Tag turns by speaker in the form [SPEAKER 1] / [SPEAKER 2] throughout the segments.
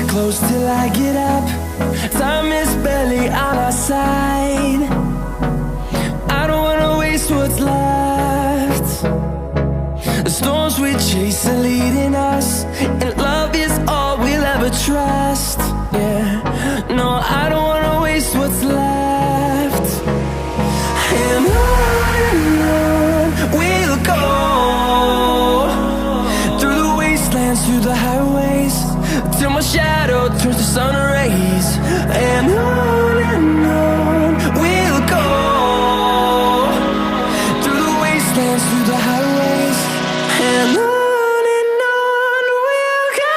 [SPEAKER 1] close till I get up. Time is barely on our side. I don't wanna waste what's left. The storms we chase are leading us, and love is all we'll ever trust. Yeah, no, I don't wanna waste what's left. And on we'll go, through the wastelands, through the highways, till my shadow turns to sun rays. And on we'll go, through the wastelands, through the highways, and on we'll go.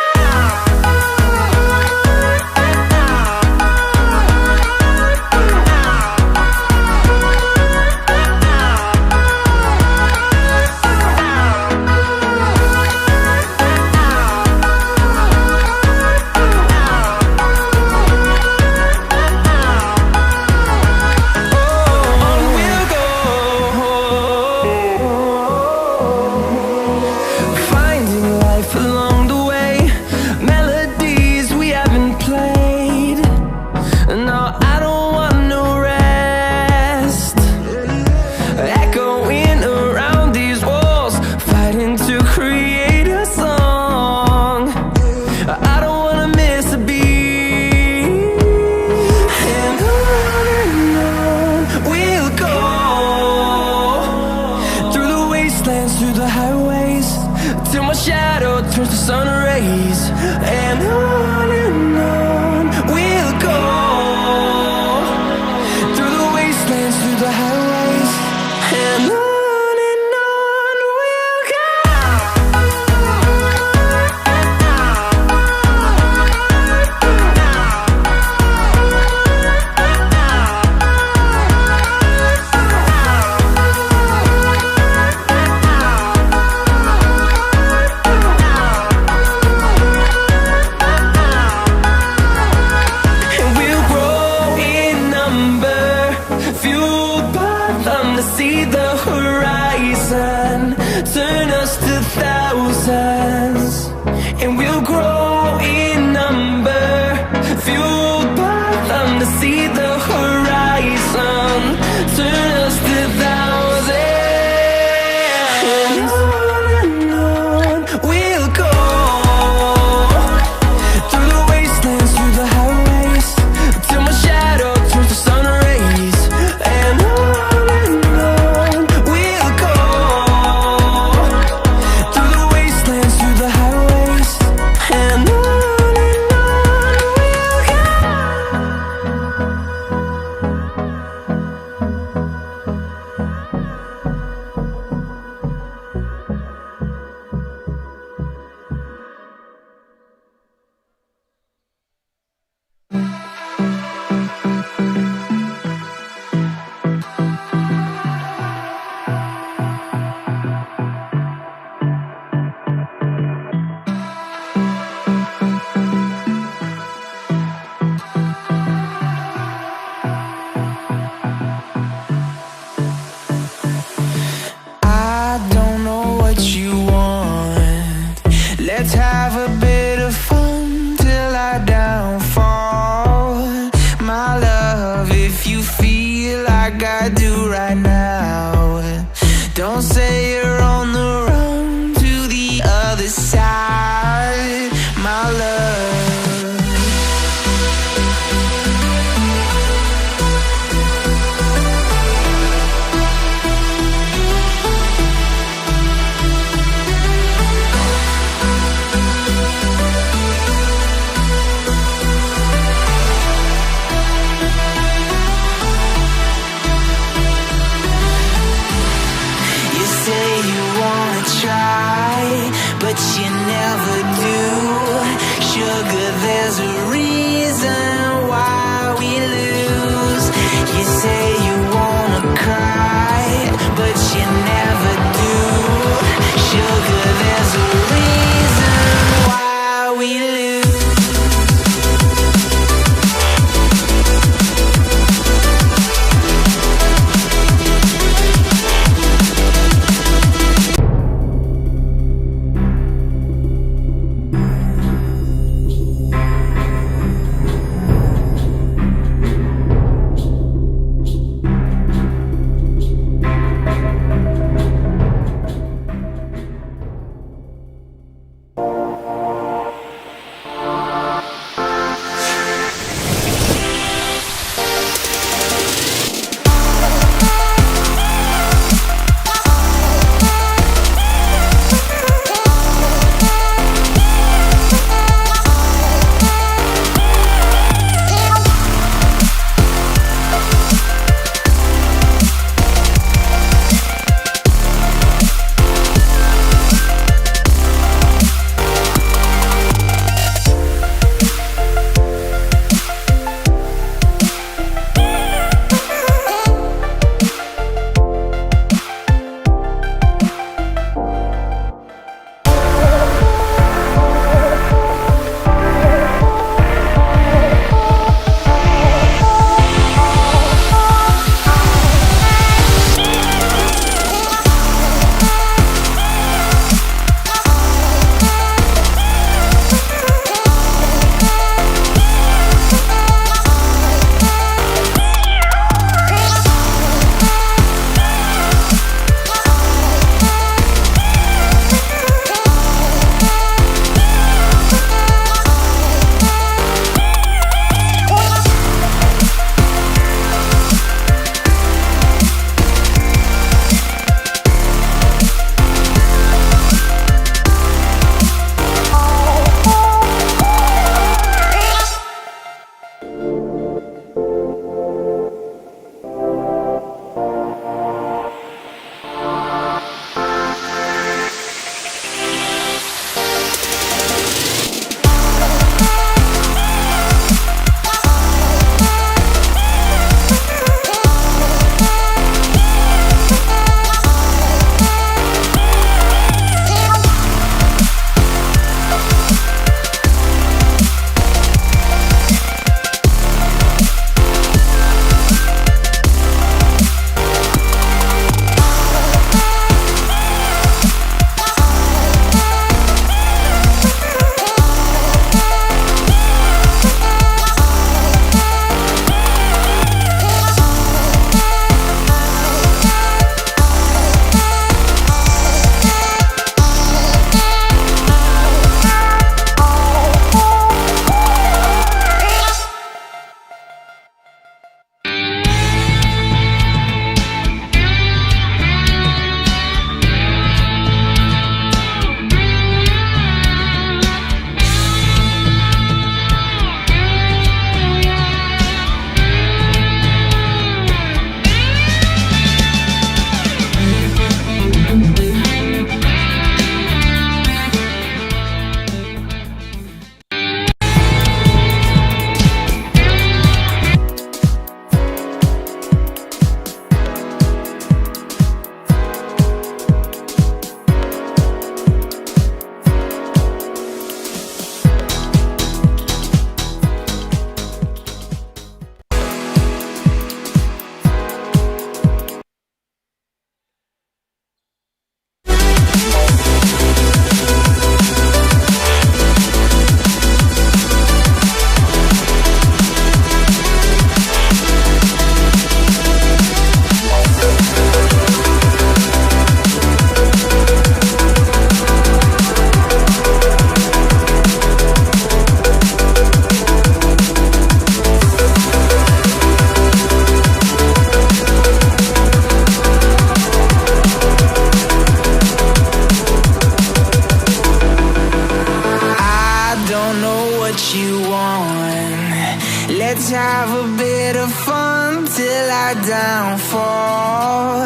[SPEAKER 1] Let's have a bit of fun till I downfall.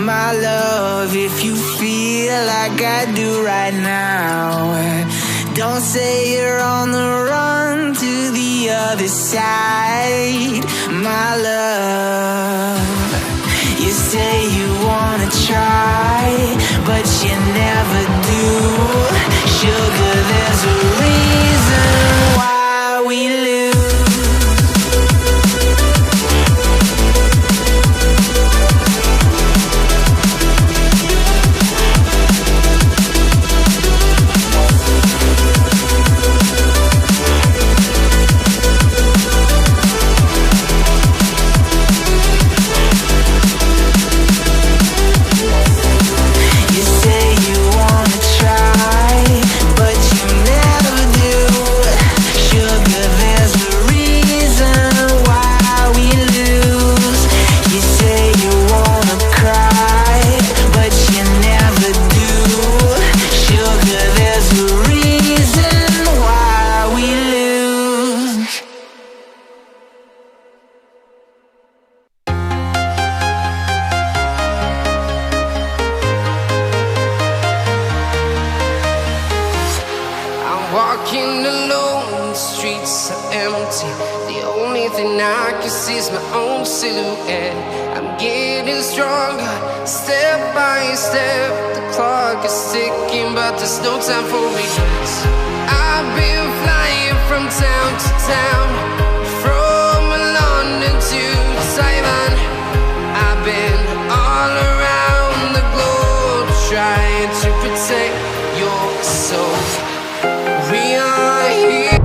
[SPEAKER 1] My love, if you feel like I do right now, don't say you're on the run to the other side. My love, you say you wanna try, but you never do. Sugar, there's a reason why we lose.
[SPEAKER 2] Walking alone, the streets are empty. The only thing I can see is my own silhouette. I'm getting stronger, step by step. The clock is ticking, but there's no time for regrets. I've been flying from town to town, from London to Taiwan. I've been all around the globe, trying to protect your soul. We are here.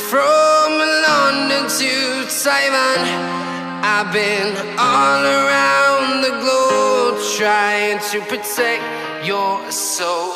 [SPEAKER 2] from London to Taiwan. I've been all around the globe trying to protect your soul.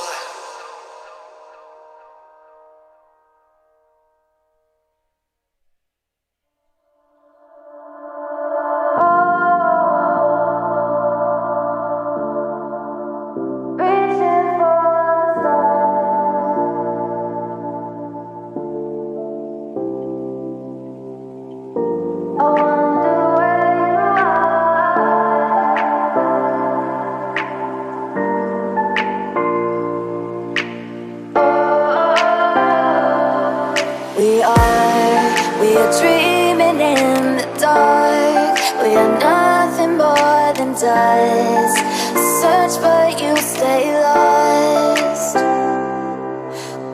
[SPEAKER 3] We are dreaming in the dark. We are nothing more than dust. Search but you stay lost.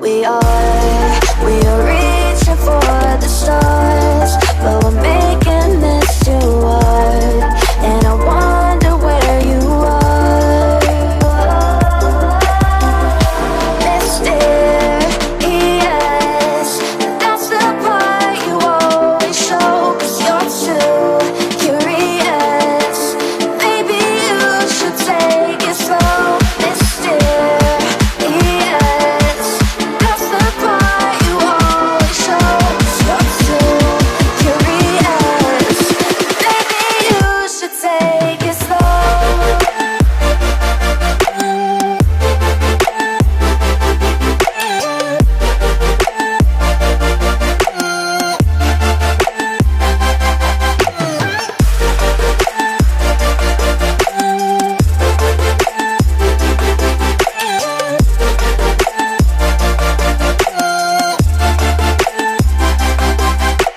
[SPEAKER 3] We are reaching for the stars, but we're making this too hard. And I wonder where you are, mysterious. That's the part you always show, 'cause you're too curious. Maybe you should take it slow, mysterious. That's the part you always show, 'cause you're too curious. Maybe you should take it slow.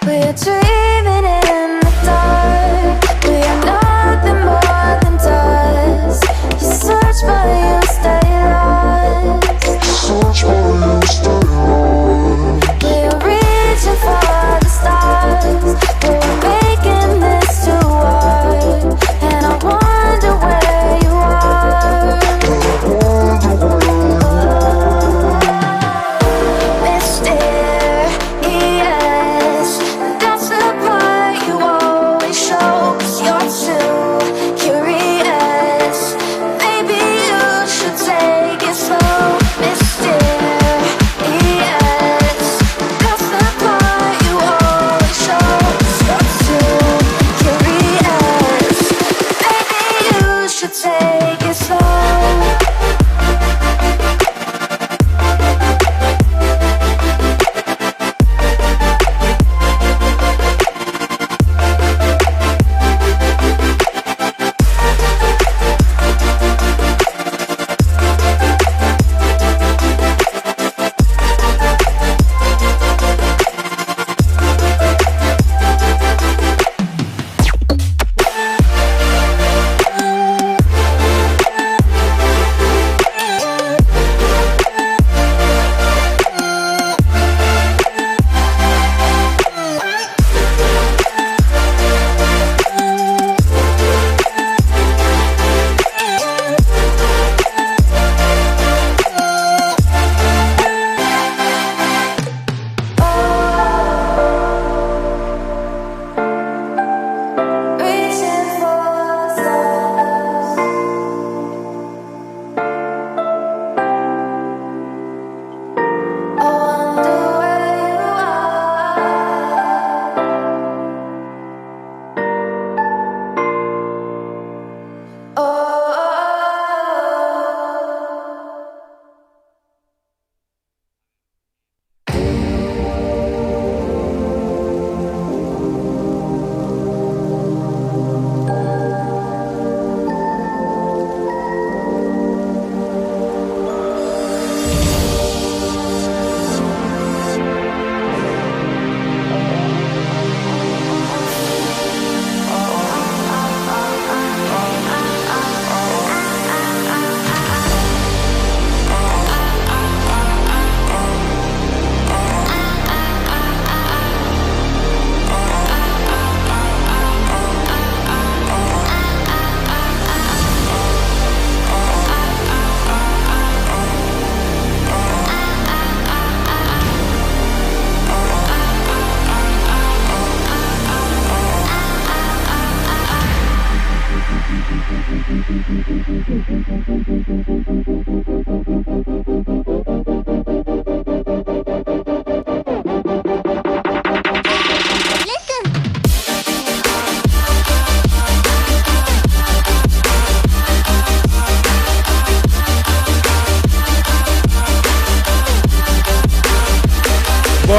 [SPEAKER 3] We're dreaming in the dark. We are nothing more than dust. You search but you stay lost. We are reaching for the stars, but we're making this too hard. And I wonder where you are, mysterious. That's the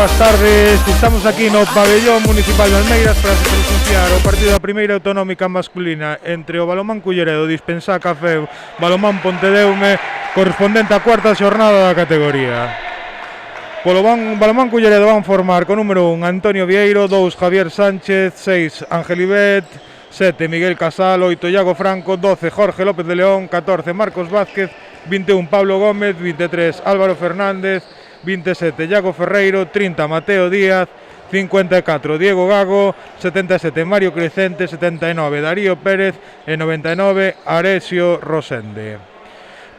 [SPEAKER 4] boas tardes. Estamos aquí no pabellón municipal de Almeiras para presenciar o partido da primeira autonómica masculina entre o Balonmán Culleredo, Dispensa Café, Balonmán Pontedeume, correspondente á cuarta xornada da categoría. Polo Balonmán Culleredo van formar con número 1 Antonio Vieiro, 2 Javier Sánchez, 6 Angelibet, 7 Miguel Casal, 8 Iago Franco, 12 Jorge López de León, 14 Marcos Vázquez, 21 Pablo Gómez, 23 Álvaro Fernández, 27 Iago Ferreiro, 30 Mateo Díaz, 54 Diego Gago, 77 Mario Crecente, 79 Darío Pérez e 99 Aresio Rosende.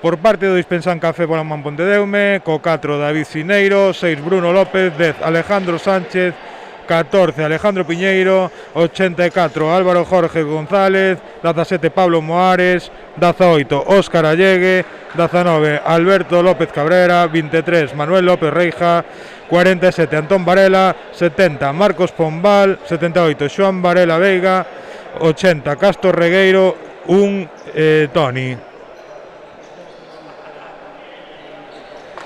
[SPEAKER 4] Por parte do Dispensan Café Balonmán Pontedeume, co 4 David Cineiro, 6 Bruno López, 10 Alejandro Sánchez, 14 Alejandro Piñeiro, 84 Álvaro Jorge González, 17 Pablo Moares, 18 Óscar Allegue, 19 Alberto López Cabrera, 23 Manuel López Reija, 47 Antón Varela, 70 Marcos Pombal, 78 Xoan Varela Veiga, 80 Castro Regueiro, 1 Toni.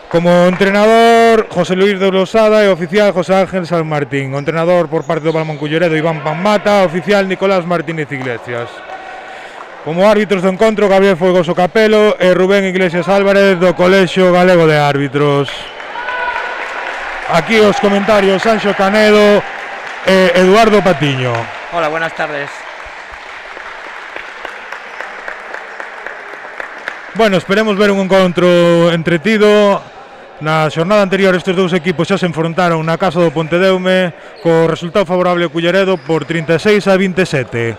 [SPEAKER 4] Como entrenador, José Luis de Losada e oficial José Ángel San Martín. O entrenador por parte do Balonmán Culleredo, Iván Panmata, oficial Nicolás Martínez Iglesias. Como árbitros do encontro, Gabriel Folgoso Capelo e Rubén Iglesias Álvarez do Colexio Galego de Árbitros. Aquí os comentarios Sanxo Canedo e Eduardo Patiño.
[SPEAKER 5] Hola, buenas tardes.
[SPEAKER 4] Bueno, esperemos ver un encontro entretido. Na xornada anterior estes dous equipos xa se enfrontaron na casa do Pontedeume co resultado favorable ao Culleredo por 36-27.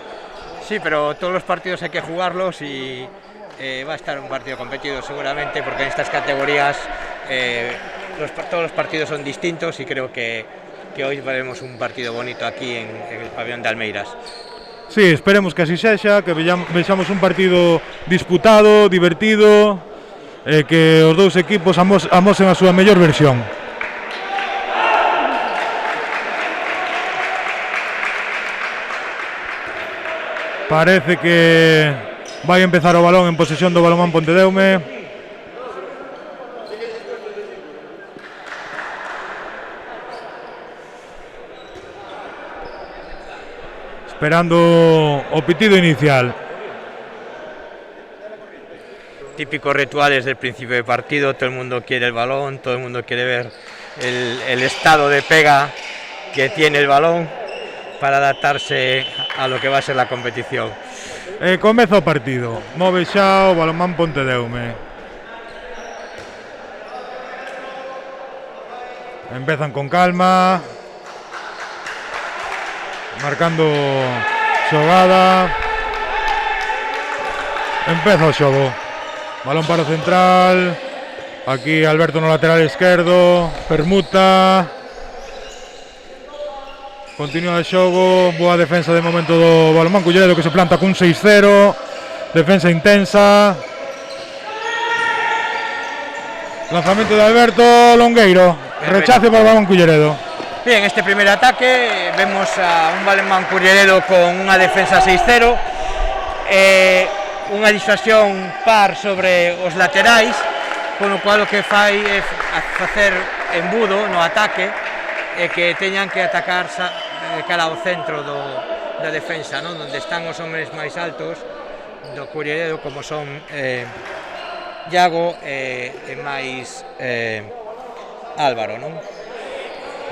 [SPEAKER 5] Sí, pero todos los partidos hay que jugarlos y va a estar un partido competido seguramente porque en estas categorías todos los partidos son distintos y creo que hoy veremos un partido bonito aquí en el pabellón de Almeiras.
[SPEAKER 4] Sí, esperemos que así sexa, que vexamos un partido disputado, divertido, que os dous equipos amosen a súa mellor versión. Parece que vai empezar o balón en posesión do Balonmán Pontedeume. Esperando o pitido inicial.
[SPEAKER 5] Típicos rituales del principio de partido, todo el mundo quiere el balón, todo el mundo quiere ver el estado de pega que tiene el balón para adaptarse a lo que va a ser la competición.
[SPEAKER 4] Comeza o partido, move xa o Balonmán Pontedeume. Empezan con calma, marcando xogada. Empeza o xogo. Balón para o central. Aquí Alberto no lateral esquerdo. Permuta. Continúa o xogo. Boa defensa de momento do Balonmán Culleredo que se planta cun 6-0. Defensa intensa. Lanzamento de Alberto Longueiro. Rechace para o Balonmán Culleredo.
[SPEAKER 5] Bien, este primer ataque vemos a un Balonmán Culleredo con unha defensa 6-0, unha disuasión par sobre os laterais, con o cual o que fai é facer embudo no ataque e que teñan que atacar cara ao centro da defensa, non? Onde están os homes máis altos do Culleredo, como son Iago e máis Álvaro, non?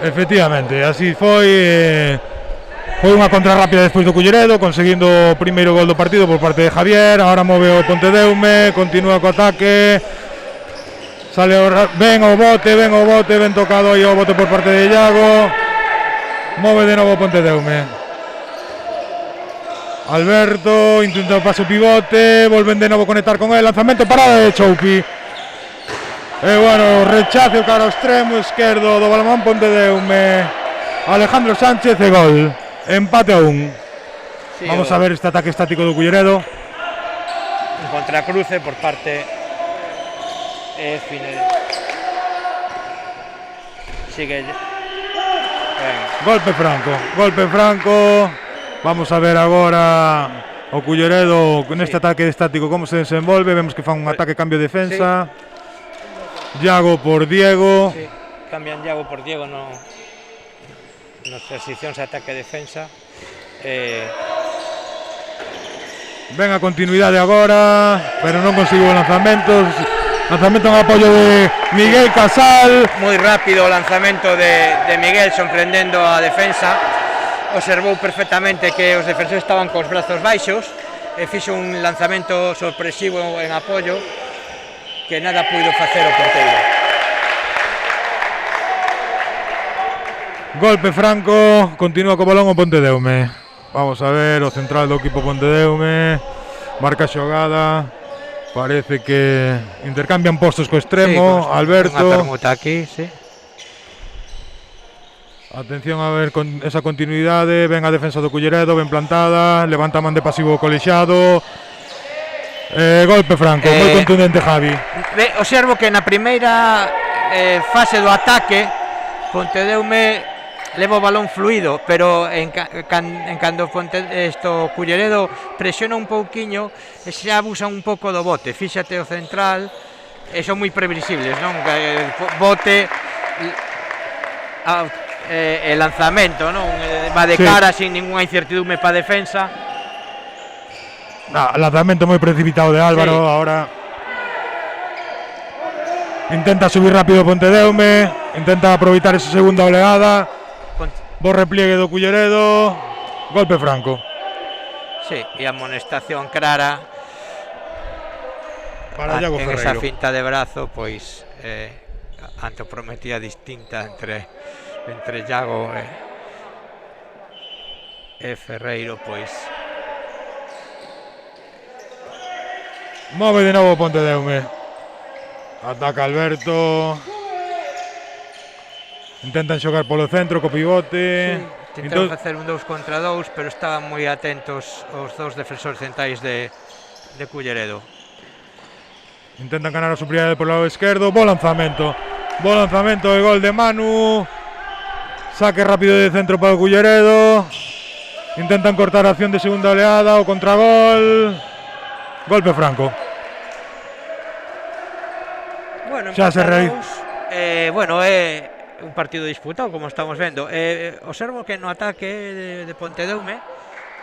[SPEAKER 4] Efectivamente, así foi unha contra rápida despois do Culleredo, conseguindo o primeiro gol do partido por parte de Javier. Ahora move o Pontedeume, continúa co ataque, sale ben o bote, ben tocado aí o bote por parte de Iago. Move de novo o Pontedeume. Alberto intenta o paso pivote, volven de novo a conectar con el, lanzamento parada de Choupi. E bueno, rechace cara ao extremo esquerdo do Balonmán Pontedeume. Alejandro Sánchez e gol. Empate a 1. Sí, vamos a ver este ataque estático do Culleredo.
[SPEAKER 5] Un contracruce por parte Finel. Sigue.
[SPEAKER 4] Golpe franco. Vamos a ver agora o Culleredo neste ataque estático como se desenvolve. Vemos que fan un ataque cambio de defensa. Sí. Iago por Diego. Sí.
[SPEAKER 5] cambian Iago por Diego nas transicións ataque e defensa.
[SPEAKER 4] Ven a continuidade agora, pero non conseguiu lanzamentos. Lanzamento en apoio de Miguel Casal.
[SPEAKER 5] Moi rápido o lanzamento de Miguel, sorprendendo a defensa. Observou perfectamente que os defensores estaban cos brazos baixos e fixo un lanzamento sorpresivo en apoio que nada puido facer o porteiro.
[SPEAKER 4] Golpe franco, continúa co balón o Pontedeume. Vamos a ver o central do equipo Pontedeume. Marca a xogada. Parece que intercambian postos co extremo, sí, Alberto.
[SPEAKER 5] Unha permuta aquí, sí.
[SPEAKER 4] Atención a ver con esa continuidade, ven a defensa do Culleredo, ben plantada, levanta a man de pasivo colexado. Golpe franco, moi contundente Javi.
[SPEAKER 5] Observo que na primeira fase do ataque Pontedeume leva o balón fluido, pero en cando Culleredo presiona un pouquiño e xa abusa un pouco do bote. Fíxate o central, son moi previsibles, non? Bote e lanzamento, non? Va de cara sin ninguna incertidumbre para a defensa.
[SPEAKER 4] Lanzamento moi precipitado de Álvaro, sí. Ahora intenta subir rápido Pontedeume, intenta aproveitar esa segunda oleada. Bo repliegue do Culleredo, golpe franco.
[SPEAKER 5] Sí, e amonestación clara
[SPEAKER 4] para Iago Ferreiro.
[SPEAKER 5] En esa finta de brazo, pois anteprometía distinta entre Iago e Ferreiro, pois.
[SPEAKER 4] Move de novo Pontedeume. Ataca Alberto. Intentan xogar polo centro co pivote.
[SPEAKER 5] Sí, intentaron facer un 2 contra 2, pero estaban moi atentos os dous defensores centrais de Culleredo.
[SPEAKER 4] Intentan ganar a superioridade polo lado esquerdo. Bo lanzamento e gol de Manu. Saque rápido de centro para o Culleredo. Intentan cortar a acción de segunda oleada. O contragol. Golpe franco.
[SPEAKER 5] Bueno, xa se realiza. Un partido disputado, como estamos vendo. Observo que no ataque de Pontedeume,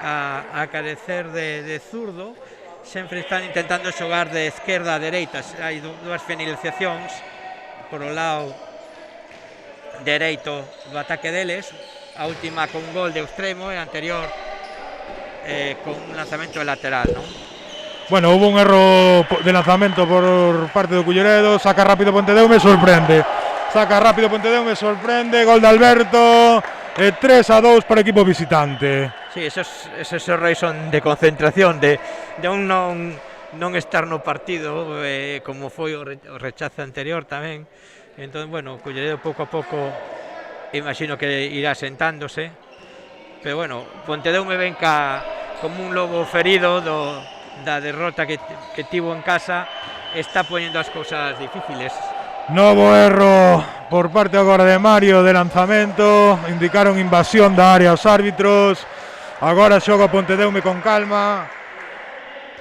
[SPEAKER 5] a carecer de zurdo, sempre están intentando xogar de esquerda a dereita. Hai dúas finalizacións por o lado dereito do ataque deles, a última con gol de extremo e a anterior con un lanzamento de lateral, non?
[SPEAKER 4] Bueno, hubo un erro de lanzamento por parte do Culleredo. Saca rápido Pontedeume, sorprende. Gol de Alberto, 3-2 para o equipo visitante.
[SPEAKER 5] Sí, esos erros son de concentración, de non estar no partido, como foi o rechazo anterior tamén. Entón, bueno, o Culleredo pouco a pouco imagino que irá sentándose, pero bueno, Pontedeume ven como un lobo ferido da derrota que tivo en casa, está poñendo as cousas difíciles.
[SPEAKER 4] Novo erro por parte agora de Mario de lanzamento. Indicaron invasión da área aos árbitros. Agora xoga Pontedeume con calma.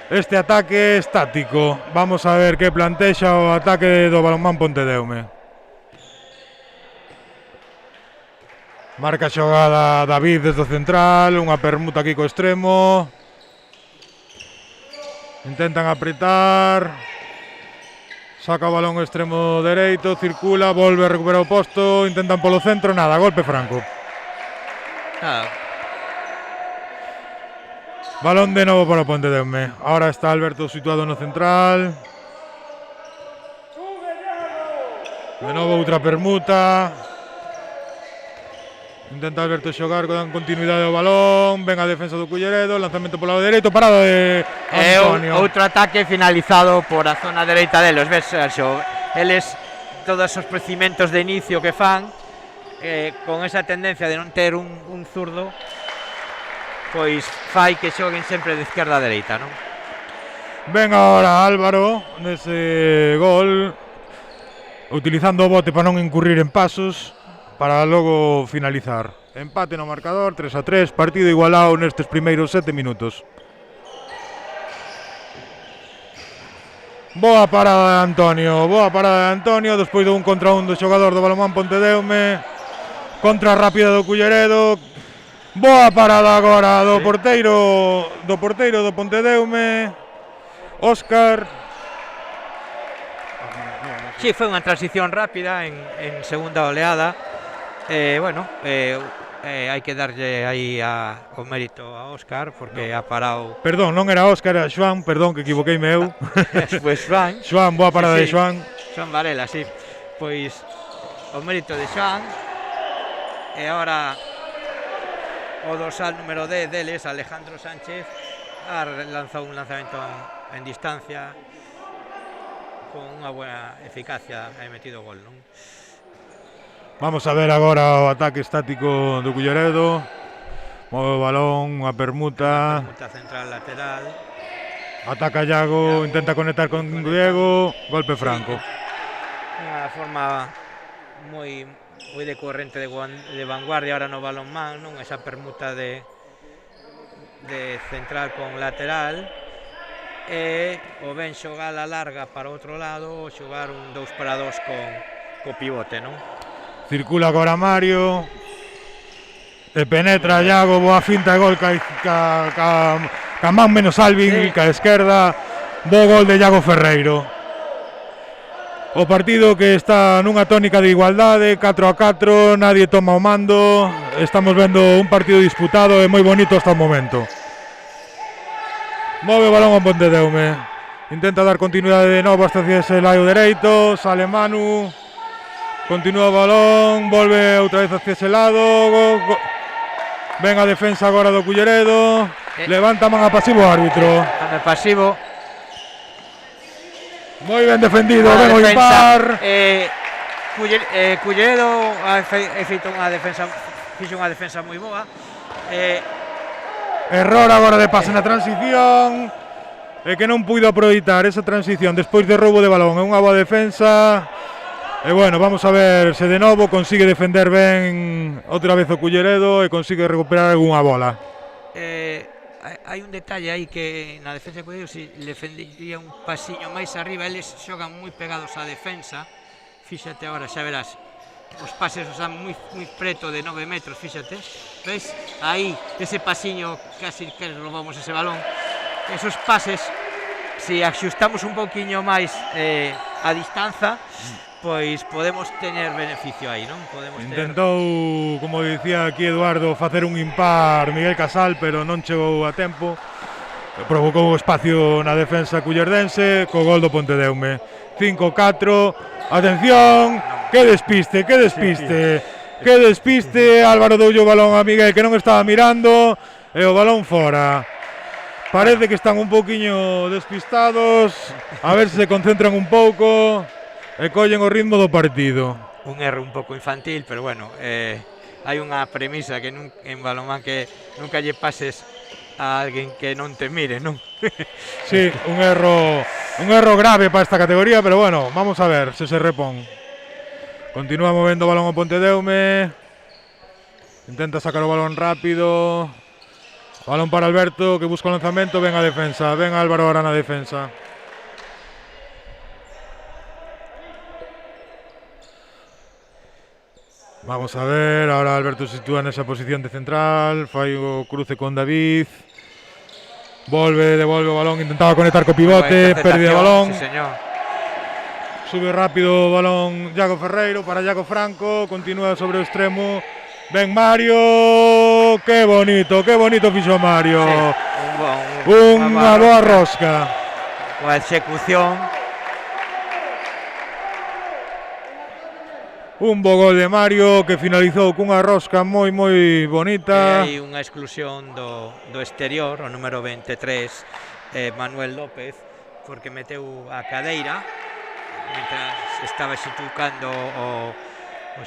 [SPEAKER 4] Este ataque estático. Vamos a ver que plantexa o ataque do balonmán Pontedeume. Marca xogada David desde o central. Unha permuta aquí co extremo. Intentan apretar. Saca o balón extremo dereito, circula, volve a recuperar o posto, intentan polo centro, nada, golpe franco. Balón de novo para o Pontedeume. Ahora está Alberto situado no central. De novo outra permuta. Intenta Alberto xogar con continuidade do balón. Ven a defensa do Culleredo, lanzamento polo lado dereito, parada de Antonio.
[SPEAKER 5] Outro ataque finalizado por a zona dereita deles. Ves, Sergio, eles todos os procedimentos de inicio que fan, con esa tendencia de non ter un zurdo, pois fai que xoguen sempre de izquierda a dereita, non?
[SPEAKER 4] Ven agora Álvaro nese gol, utilizando o bote para non incurrir en pasos, para logo finalizar. Empate no marcador, 3-3, partido igualado nestes primeiros 7 minutos. Boa parada de Antonio, despois do 1 contra 1 do xogador do Balonmán Pontedeume. Contra rápida do Culleredo. Boa parada agora do porteiro do Pontedeume, Óscar.
[SPEAKER 5] Sí, foi unha transición rápida en segunda oleada. Bueno, hai que darlle aí o mérito a Óscar porque ha parado.
[SPEAKER 4] Perdón, non era Óscar, era Xoán, perdón, que equivoqueime eu.
[SPEAKER 5] Pois Xoán.
[SPEAKER 4] Xoán, boa parada de Xoán.
[SPEAKER 5] Xoán Varela, sí. Pois o mérito de Xoán. E agora o dorsal número 10 deles, Alejandro Sánchez, ha lanzado un lanzamento en distancia con unha buena eficacia e metido gol, non?
[SPEAKER 4] Vamos a ver agora o ataque estático do Culleredo. Move o balón, unha permuta.
[SPEAKER 5] Permuta central lateral.
[SPEAKER 4] Ataca Iago, intenta conectar con Diego, golpe franco.
[SPEAKER 5] Unha forma moi de corrente de vanguardia ahora no balonmán, non? Esa permuta de central con lateral e o ben xogar a larga para outro lado ou xogar un 2 para 2 co pivote, non?
[SPEAKER 4] Circula agora Mario e penetra Iago, boa finta e gol ca man menos Alvin, ca esquerda, bo gol de Iago Ferreiro. O partido que está nunha tónica de igualdade, 4-4, nadie toma o mando. Estamos vendo un partido disputado e moi bonito hasta o momento. Move o balón ao Pontedeume. Intenta dar continuidade de novo hasta ese lado dereito. Sale Manu. Continúa o balón, volve outra vez hacia ese lado. Ven a defensa agora do Culleredo. Levanta man a pasivo o árbitro.
[SPEAKER 5] A pasivo.
[SPEAKER 4] Moi ben defendido, ben o impar.
[SPEAKER 5] Culleredo fixo unha defensa moi boa.
[SPEAKER 4] Error agora de pase na transición. E que non puido aproveitar esa transición despois de roubo de balón. É unha boa defensa. E bueno, vamos a ver se de novo consigue defender ben outra vez o Culleredo e consigue recuperar algunha bola.
[SPEAKER 5] Hai un detalle aí que na defensa de Culleredo se defendería un pasiño máis arriba, eles xogan moi pegados á defensa. Fíxate agora, xa verás, os pases están moi preto de 9 metros, fíxate. Ves? Aí, ese pasiño, casi que robamos ese balón. Esos pases, se axustamos un poquinho máis a distanza, pois podemos tener beneficio aí, non?
[SPEAKER 4] Intentou, como dicía aquí Eduardo, facer un impar Miguel Casal, pero non chegou a tempo. Provocou o espacio na defensa cullerdense co gol do Pontedeume. 5-4. Atención, que despiste. Que despiste, Álvaro doulle o balón a Miguel que non estaba mirando e o balón fora. Parece que están un pouquiño despistados, a ver se se concentran un pouco e collen o ritmo do partido.
[SPEAKER 5] Un erro un pouco infantil, pero bueno, hai unha premisa que en balonmán que nunca lle pases a alguén que non te mire, non?
[SPEAKER 4] Sí, un erro grave para esta categoría, pero bueno, vamos a ver se repón. Continúa movendo o balón ao Pontedeume. Intenta sacar o balón rápido. Balón para Alberto, que busca o lanzamento, ven a defensa, ven Álvaro ahora na defensa. Vamos a ver, ahora Alberto se sitúa nesa posición de central, fai o cruce con David. Devolve o balón, intentaba conectar co pivote, pérdida de balón.
[SPEAKER 5] Sí, señor.
[SPEAKER 4] Sube rápido o balón Iago Ferreiro para Iago Franco, continúa sobre o extremo. Ven Mario, que bonito fixo Mario. Sí, unha boa rosca.
[SPEAKER 5] Coa execución.
[SPEAKER 4] Un bo gol de Mario que finalizou cunha rosca moi bonita.
[SPEAKER 5] E hai unha exclusión do exterior, o número 23, Manuel López, porque meteu a cadeira mientras estaba executando o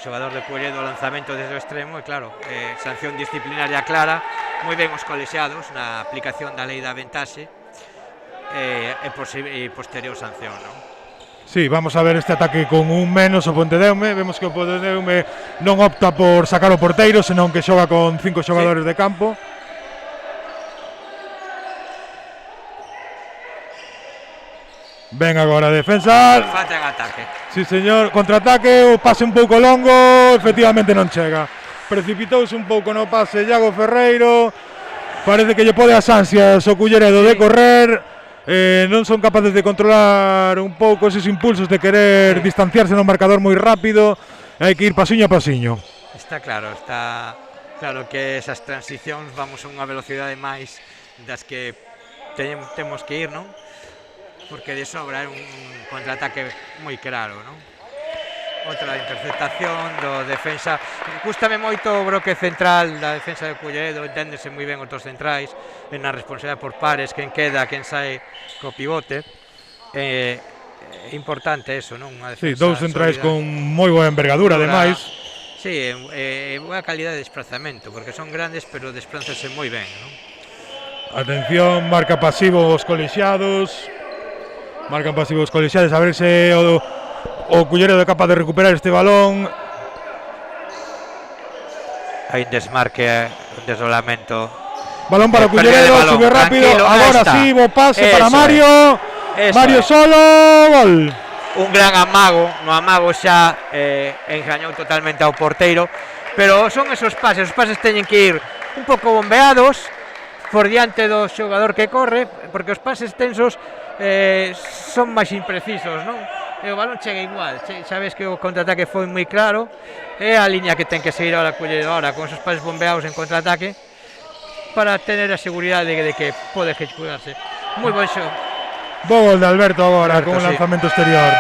[SPEAKER 5] xogador de Culleredo o lanzamento desde o extremo e claro, sanción disciplinaria clara, moi ben os colexiados na aplicación da lei da ventaxe e posterior sanción, non?
[SPEAKER 4] Sí, vamos a ver este ataque con un menos o Pontedeume. Vemos que o Pontedeume non opta por sacar o porteiro, senón que xoga con 5 xogadores de campo. Ven agora a defensa.
[SPEAKER 5] Falta en ataque.
[SPEAKER 4] Sí, señor, contraataque, o pase un pouco longo, efectivamente non chega. Precipitouse un pouco no pase Iago Ferreiro. Parece que lle pode as ansias o Culleredo de correr. Non son capaces de controlar un pouco esos impulsos de querer distanciarse no marcador moi rápido. Hai que ir pasiño a pasiño.
[SPEAKER 5] Está claro que esas transicións vamos a unha velocidade máis das que temos que ir, non? Porque de sobra é un contraataque moi claro, non? Outra interceptación do defensa. Gústame moito o bloque central da defensa de Culleredo, enténdese moi ben outros centrais, en a responsabilidade por pares, quen queda, quen sae co pivote. É importante eso, non? Unha defensa
[SPEAKER 4] dous centrais
[SPEAKER 5] sólida,
[SPEAKER 4] con moi boa envergadura, ademais.
[SPEAKER 5] Sí, boa calidade de desplazamento, porque son grandes, pero desplázanse moi ben, non?
[SPEAKER 4] Atención, marca pasivo os colexiados. Marcan pasivos colexiados, a ver se o Culleredo é capaz de recuperar este balón.
[SPEAKER 5] Hai un desmarque, un desolamento.
[SPEAKER 4] Balón para Culleredo, sube rápido, agora sí, bo pase para Mario. Mario solo, gol.
[SPEAKER 5] Un gran amago, no amago xa engañou totalmente ao porteiro, pero son esos pases teñen que ir un pouco bombeados por diante do xogador que corre, porque os pases tensos son máis imprecisos, non? E o balón chega igual, sabes que o contraataque foi moi claro, é a liña que ten que seguir ahora Culleredo ahora con esos pases bombeados en contraataque para tener a seguridade de que pode ejecutarse. Moi bon xogo.
[SPEAKER 4] Bo gol de Alberto agora con un lanzamento exterior.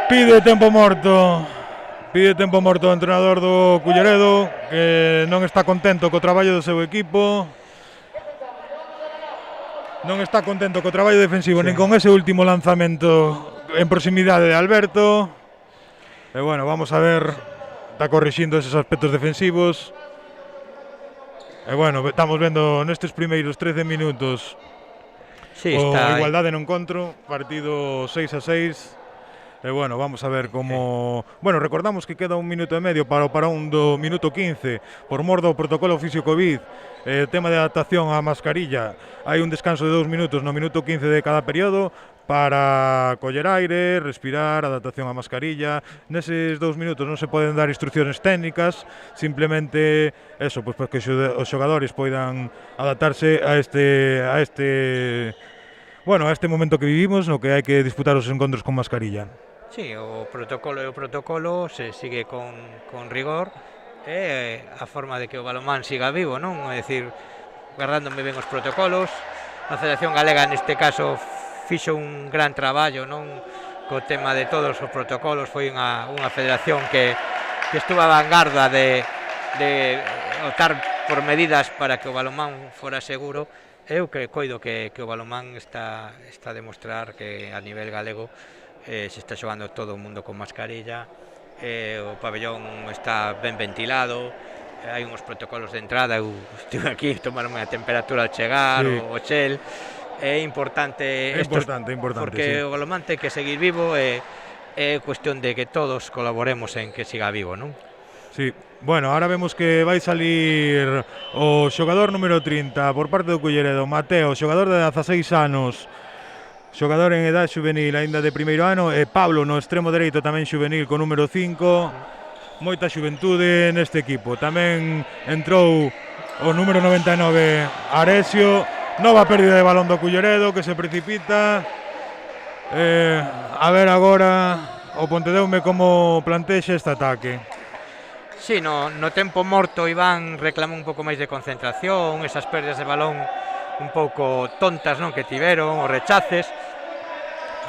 [SPEAKER 4] Pide tempo morto o entrenador do Culleredo, que non está contento co traballo do seu equipo. Non está contento co traballo defensivo, nin con ese último lanzamento en proximidade de Alberto. E bueno, vamos a ver, está corrixindo esos aspectos defensivos. E bueno, estamos vendo nestes primeiros 13 minutos igualdade no encontro, partido 6-6. E bueno, vamos a ver como... Bueno, recordamos que queda 1 minuto e medio para o parón do minuto 15 por mor do protocolo oficio COVID. Tema de adaptación á mascarilla. Hai un descanso de 2 minutos no minuto 15 de cada período para coller aire, respirar, adaptación á mascarilla. Neses 2 minutos non se poden dar instrucciones técnicas, simplemente eso, pois para que os xogadores poidan adaptarse a este momento que vivimos, no que hai que disputar os encontros con mascarilla.
[SPEAKER 5] Sí, o protocolo se sigue con rigor, é a forma de que o balonmán siga vivo, non? É dicir, guardándome ben os protocolos. A Federación Galega neste caso fixo un gran traballo, non? Co tema de todos os protocolos, foi unha federación que estuvo a vanguarda de optar por medidas para que o balonmán fora seguro. Eu que coido que o balonmán está a demostrar que a nivel galego se está xogando todo o mundo con mascarilla, o pabellón está ben ventilado, hai uns protocolos de entrada, eu estive aquí, tomaronme a temperatura al chegar, o gel. É importante, porque o balonmán ten que seguir vivo, é cuestión de que todos colaboremos en que siga vivo, non?
[SPEAKER 4] Sí, bueno, ahora vemos que vai salir o xogador número 30 por parte do Culleredo, Mateo, xogador de 16 anos, xogador en edad juvenil, aínda de primeiro ano, e Pablo no extremo dereito tamén juvenil con número 5, moita xuventude neste equipo. Tamén entrou o número 99, Aresio, nova pérdida de balón do Culleredo que se precipita. A ver agora o Pontedeume como plantexa este ataque.
[SPEAKER 5] Sí, no tempo morto Iván reclamou un pouco máis de concentración, esas pérdidas de balón un pouco tontas, non, que tiveron, os rechaces,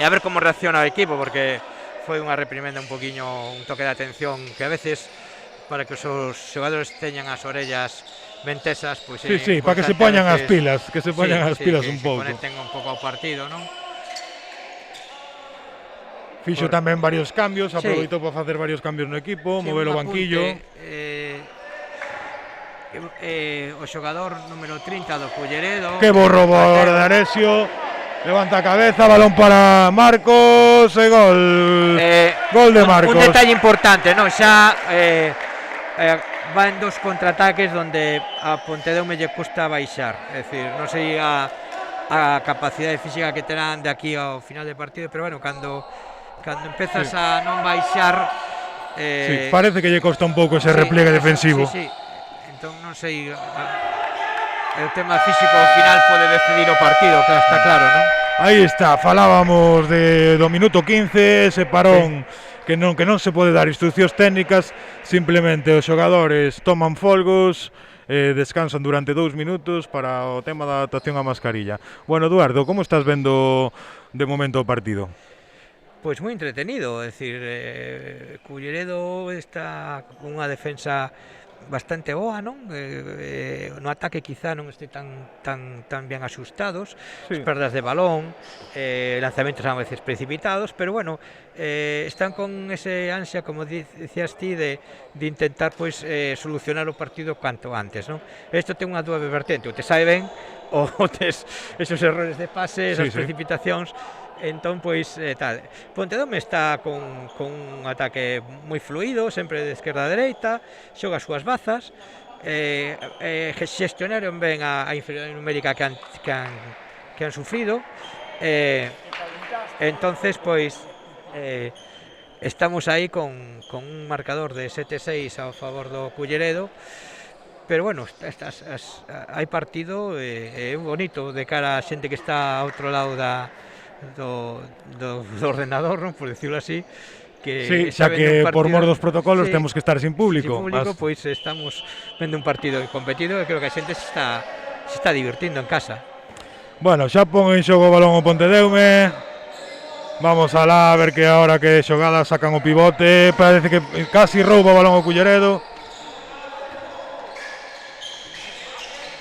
[SPEAKER 5] e a ver como reacciona o equipo, porque foi unha reprimenda un poquinho, un toque de atención que a veces, para que os xogadores teñan as orellas ventesas, pois
[SPEAKER 4] sí, para que se poñan as pilas, un pouco.
[SPEAKER 5] Que se conecten un pouco ao partido, non?
[SPEAKER 4] Fixo tamén varios cambios, aproveitou para facer varios cambios no equipo, mover o banquillo.
[SPEAKER 5] O xogador número 30 do Culleredo.
[SPEAKER 4] Que bo robo agora de Aresio. Levanta a cabeza, balón para Marcos e gol. Gol de Marcos.
[SPEAKER 5] Un detalle importante, non? Xa van dos contraataques donde a Pontedeume lle custa baixar, é dicir, non se a capacidade física que terán de aquí ao final do partido, pero bueno, cando empezas a non baixar
[SPEAKER 4] parece que lle costa un pouco ese repliegue defensivo.
[SPEAKER 5] Sí. Entón non sei, o tema físico ao final pode decidir o partido, que está claro, non?
[SPEAKER 4] Aí está, falábamos do minuto 15, ese parón que non se pode dar instruccións técnicas, simplemente os xogadores toman folgos, descansan durante 2 minutos para o tema da adaptación á mascarilla. Bueno, Eduardo, como estás vendo de momento o partido?
[SPEAKER 5] Pois moi entretenido, é dicir, Culleredo está con unha defensa bastante boa, non? No ataque quizá non este tan ben axustados, as perdas de balón, lanzamentos a veces precipitados, pero bueno, están con ese ansia, como dicías ti, de intentar pois solucionar o partido cuanto antes, non? Isto ten unha doble vertente, o te sabe ben, ou tes esos errores de pase, esas precipitacións. Entón, pois, tal. Pontedeume está con un ataque moi fluido, sempre de esquerda a dereita, xoga as súas bazas, xestionaron ben a inferioridade numérica que han sufrido, entonces, pois, estamos aí con un marcador de 7-6 a favor do Culleredo, pero bueno, hai partido, é bonito de cara a xente que está a outro lado do ordenador, non, por decirlo así, que
[SPEAKER 4] xa que por mor dos protocolos temos que estar sin público.
[SPEAKER 5] Sin público, pois estamos vendo un partido competido e creo que a xente se está divertindo en casa.
[SPEAKER 4] Bueno, xa pon en xogo o balón o Pontedeume. Vamos alá a ver que ahora que xogada sacan o pivote, parece que casi rouba o balón o Culleredo.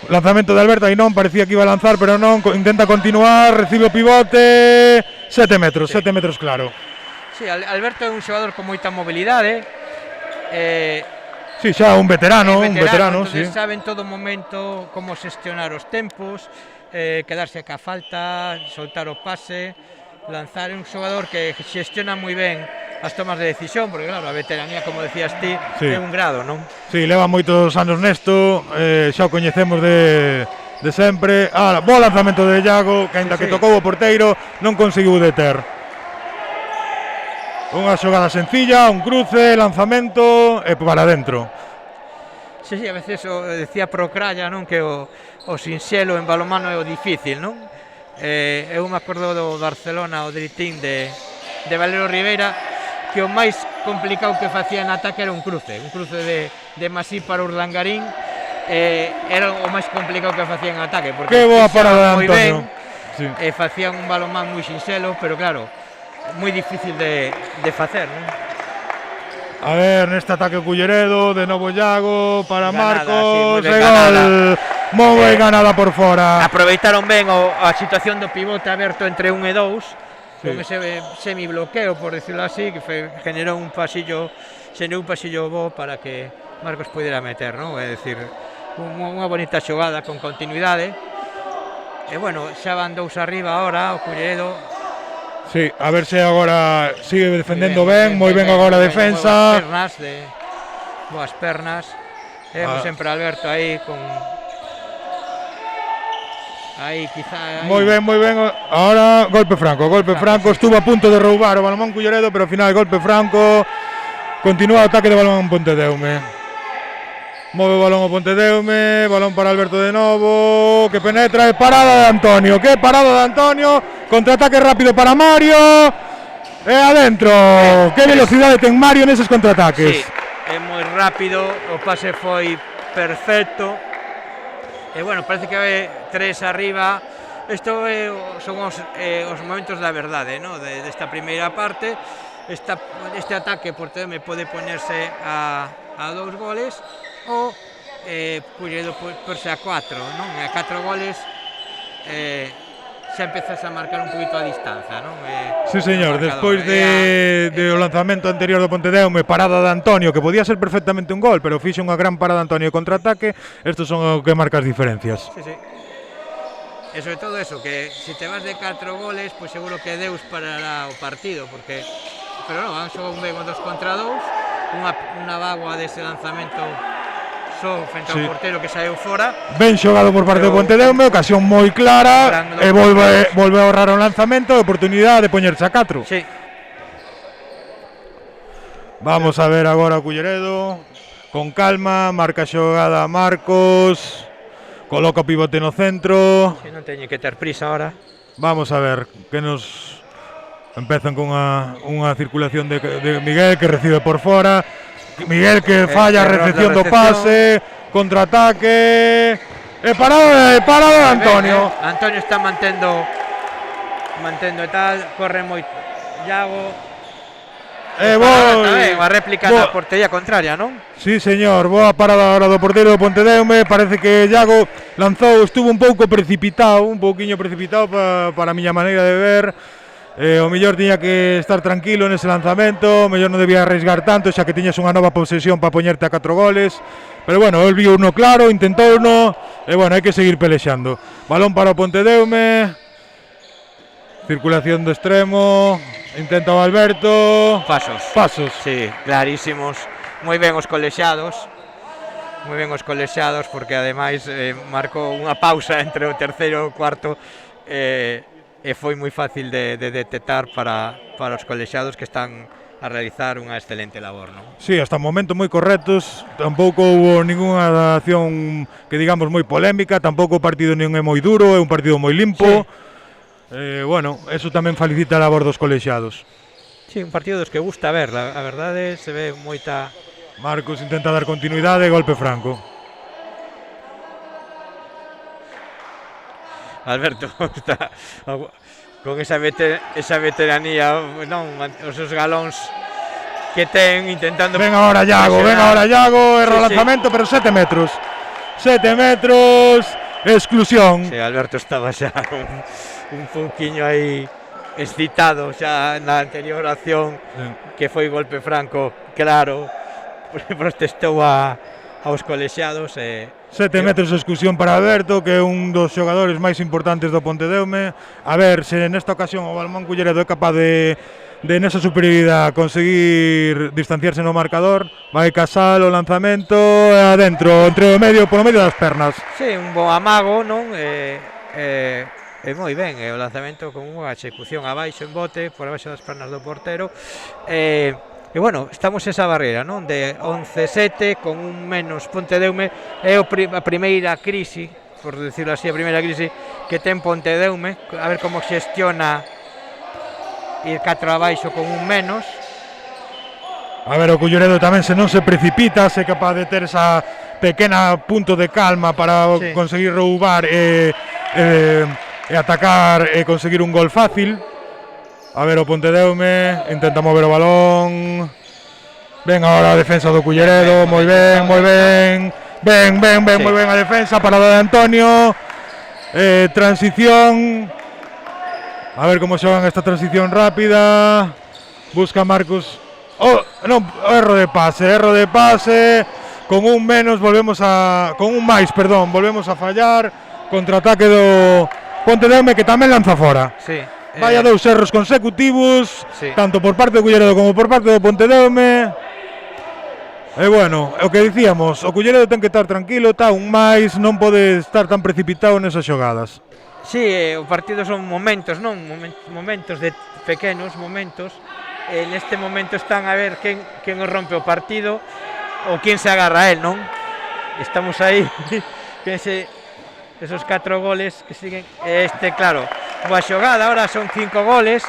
[SPEAKER 4] Lanzamento de Alberto, aí non, parecía que iba a lanzar, pero non, intenta continuar, recibe o pivote, 7 metros claro.
[SPEAKER 5] Sí, Alberto é un xogador con moita mobilidade.
[SPEAKER 4] Sí, xa un veterano,
[SPEAKER 5] entonces
[SPEAKER 4] sí.
[SPEAKER 5] Sabe en todo momento como xestionar os tempos, quedarse ca falta, soltar o pase, lanzar. É un xogador que xestiona moi ben as tomas de decisión, porque claro, a veteranía, como decías ti, é un grado, non?
[SPEAKER 4] Sí, leva moitos anos nesto, xa o coñecemos de sempre. Bo lanzamento de Iago, que aínda que tocou o porteiro, non conseguiu deter. Unha xogada sencilla, un cruce, lanzamento e para dentro.
[SPEAKER 5] Sí, a veces decía Procralla, non, que o sinxelo en balonmano é o difícil, non? Eu me acordo do Barcelona, o Dritín de Valero Ribeira, que o máis complicado que facía en ataque era un cruce de Masí para Urdangarín, era o máis complicado que facía en ataque, porque
[SPEAKER 4] que boa parada de Antonio.
[SPEAKER 5] Facían un balonmán moi sinxelo, pero claro, moi difícil de facer, non?
[SPEAKER 4] A ver, neste ataque Culleredo, de novo Iago para Marcos,
[SPEAKER 5] sí,
[SPEAKER 4] gol, moi ben ganada por fora.
[SPEAKER 5] Aproveitaron ben a situación do pivote aberto entre 1 e 2, con ese semi-bloqueo, por decirlo así, que generou un pasillo bo para que Marcos pudiera meter, non? É dicir, unha bonita xogada con continuidade. E bueno, xa van 2 arriba agora, o Culleredo.
[SPEAKER 4] Sí, a ver se agora sigue defendendo ben, moi ben agora a defensa.
[SPEAKER 5] Boas pernas. Vemos sempre a Alberto aí con... Aí, quizá...
[SPEAKER 4] Moi ben. Ahora, golpe franco. Estuvo a punto de roubar o balón Culleredo, pero ao final golpe franco. Continúa o ataque de balón Pontedeume. Move o balón o Pontedeume, balón para Alberto de novo, que penetra, e parada de Antonio. Que parada de Antonio, contraataque rápido para Mario. E adentro. Que velocidade ten Mario neses contraataques.
[SPEAKER 5] Sí, é moi rápido, o pase foi perfecto. E bueno, parece que hai 3 arriba. Isto son os momentos da verdade, ¿no? Desta primeira parte. Este ataque Pontedeume pode ponerse a 2 goles ou Culleredo porse a 4, non? A 4 goles xa empezas a marcar un poquito a distancia, non?
[SPEAKER 4] Sí, señor, despois do lanzamento anterior do Pontedeume, parada de Antonio, que podía ser perfectamente un gol, pero fixe unha gran parada de Antonio contraataque. Estos son o que marca as diferencias.
[SPEAKER 5] Sí. E sobre todo eso, que se te vas de 4 goles, pois seguro que Deus parará o partido, porque... Pero non, han xogado un ben 2 contra 2, unha bagua dese lanzamento só frente ao
[SPEAKER 4] Sí.
[SPEAKER 5] portero que saeu fora.
[SPEAKER 4] Ben xogado por parte do
[SPEAKER 5] Pero-
[SPEAKER 4] Pontedeume, ocasión moi clara,
[SPEAKER 5] Gran
[SPEAKER 4] e volve a ahorrar o lanzamento, oportunidade de poñerse a 4.
[SPEAKER 5] Sí,
[SPEAKER 4] Vamos a ver agora o Culleredo, con calma, marca a xogada Marcos, coloca o pivote no centro.
[SPEAKER 5] que non teñe que ter prisa ahora.
[SPEAKER 4] Vamos a ver que nos empezan con unha circulación de Miguel que recibe por fora. Miguel que falla a
[SPEAKER 5] error de
[SPEAKER 4] recepción do
[SPEAKER 5] recepción.
[SPEAKER 4] pase, contraataque. Parado de Antonio.
[SPEAKER 5] Antonio está mantendo e tal, corre moi Iago. Unha réplica na portería contraria, non?
[SPEAKER 4] Sí, señor, boa parada ahora do portero do Pontedeume. Parece que Iago lanzou, estuvo un pouquiño precipitado para a miña maneira de ver. O mellor tiña que estar tranquilo nese lanzamento, o mellor non debía arriesgar tanto, xa que tiñas unha nova posesión para poñerte a 4 goles. Pero bueno, el viu uno claro, intentou uno, e bueno, hai que seguir pelexando. Balón para o Pontedeume. Circulación do extremo, intenta o Alberto. Pasos.
[SPEAKER 5] Sí, clarísimos. Moi ben os colexiados. Porque ademais marcou unha pausa entre o terceiro e o cuarto e foi moi fácil de detectar para os colexiados que están a realizar unha excelente labor, non?
[SPEAKER 4] Sí, hasta o momento moi correctos. Tampouco hubo ninguna acción que digamos moi polémica, tampouco o partido non é moi duro, é un partido moi limpo.
[SPEAKER 5] Sí.
[SPEAKER 4] Bueno, eso tamén felicita a labor dos colexiados.
[SPEAKER 5] Sí, un partido dos que gusta ver, a verdade se ve moita...
[SPEAKER 4] Marcos intenta dar continuidade, golpe franco.
[SPEAKER 5] Alberto está con esa veteranía, non, os seus galóns que ten intentando...
[SPEAKER 4] Ven ahora Iago, erra o
[SPEAKER 5] Sí,
[SPEAKER 4] lanzamento, pero 7 metros. 7 metros, exclusión.
[SPEAKER 5] Sí, Alberto estaba xa un pouquiño aí excitado xa na anterior acción, que foi golpe franco, claro, protestou aos colexiados e
[SPEAKER 4] 7 metros de exclusión para Alberto, que é un dos xogadores máis importantes do Pontedeume. A ver se nesta ocasión o Balonmán Culleredo é capaz de nesa superioridade conseguir distanciarse no marcador. Vai Casal o lanzamento adentro, entre o medio, polo medio das pernas.
[SPEAKER 5] Sí, un bo amago, non? E moi ben, o lanzamento con unha execución abaixo en bote, por abaixo das pernas do portero. E bueno, estamos esa barreira, non? De 11-7 con un menos Pontedeume. É a primeira crise, por decirlo así, a primeira crise que ten Pontedeume, a ver como xestiona ir 4 abaixo con un menos.
[SPEAKER 4] A ver, o Culleredo tamén se non se precipita, se é capaz de ter esa pequena punto de calma para conseguir roubar e atacar e conseguir un gol fácil. A ver o Pontedeume, intenta mover o balón. Ven agora a defensa do Culleredo, moi ben. Ven, moi ben a defensa, parada de Antonio. Transición. A ver como xogan esta transición rápida. Busca Marcos. Erro de pase. Con un menos volvemos a fallar. Contraataque do Pontedeume, que tamén lanza fora.
[SPEAKER 5] Sí.
[SPEAKER 4] Vaya 2 erros consecutivos,
[SPEAKER 5] sí,
[SPEAKER 4] tanto por parte do Culleredo como por parte do Pontedeume. E bueno, o que dicíamos, o Culleredo ten que estar tranquilo, un máis, non pode estar tan precipitado nesas xogadas.
[SPEAKER 5] Sí, o partido son momentos, non? Momentos de pequenos momentos. Neste momento están a ver quen os rompe o partido ou quen se agarra a él, non? Estamos aí esos 4 goles que siguen. Claro, boa xogada, ahora son 5 goles,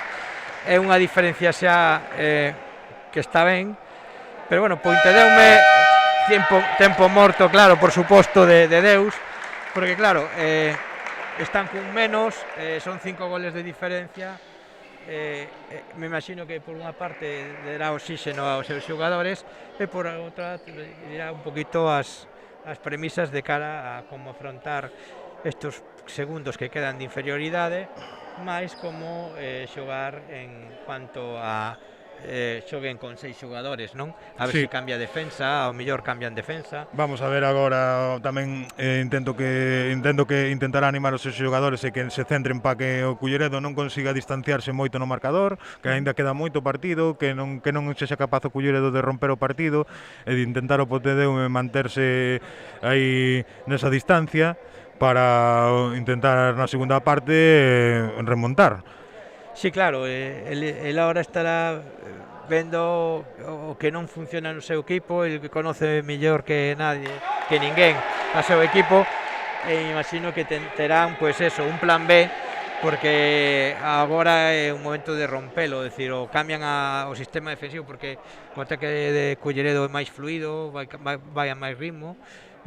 [SPEAKER 5] é unha diferencia xa que está ben, pero bueno, Pontedeume tempo morto, claro, por suposto de Deus, porque claro, están cun menos, son 5 goles de diferencia. Me imagino que por unha parte dará oxígeno aos seus xogadores e por outra dirá un poquito as premisas de cara a como afrontar estos segundos que quedan de inferioridade, máis como xogar en cuanto a xoguen con 6 xogadores, non? A ver
[SPEAKER 4] Sí.
[SPEAKER 5] se cambia defensa, ao mellor cambian defensa.
[SPEAKER 4] Vamos a ver agora tamén intento que intentará animar os seus xogadores e que se centren para que o Culleredo non consiga distanciarse moito no marcador, que aínda queda moito partido, que non sexa capaz o Culleredo de romper o partido e de intentar o Pontedeume manterse aí nesa distancia para intentar na segunda parte remontar.
[SPEAKER 5] Sí, claro, el ahora estará vendo o que non funciona no seu equipo, el que conoce mellor que nadie, que ninguén a seu equipo, e imagino que terán, pois eso, un plan B, porque agora é un momento de rompelo, decir, o cambian o sistema defensivo, porque o ataque de Culleredo é máis fluido, vai a máis ritmo,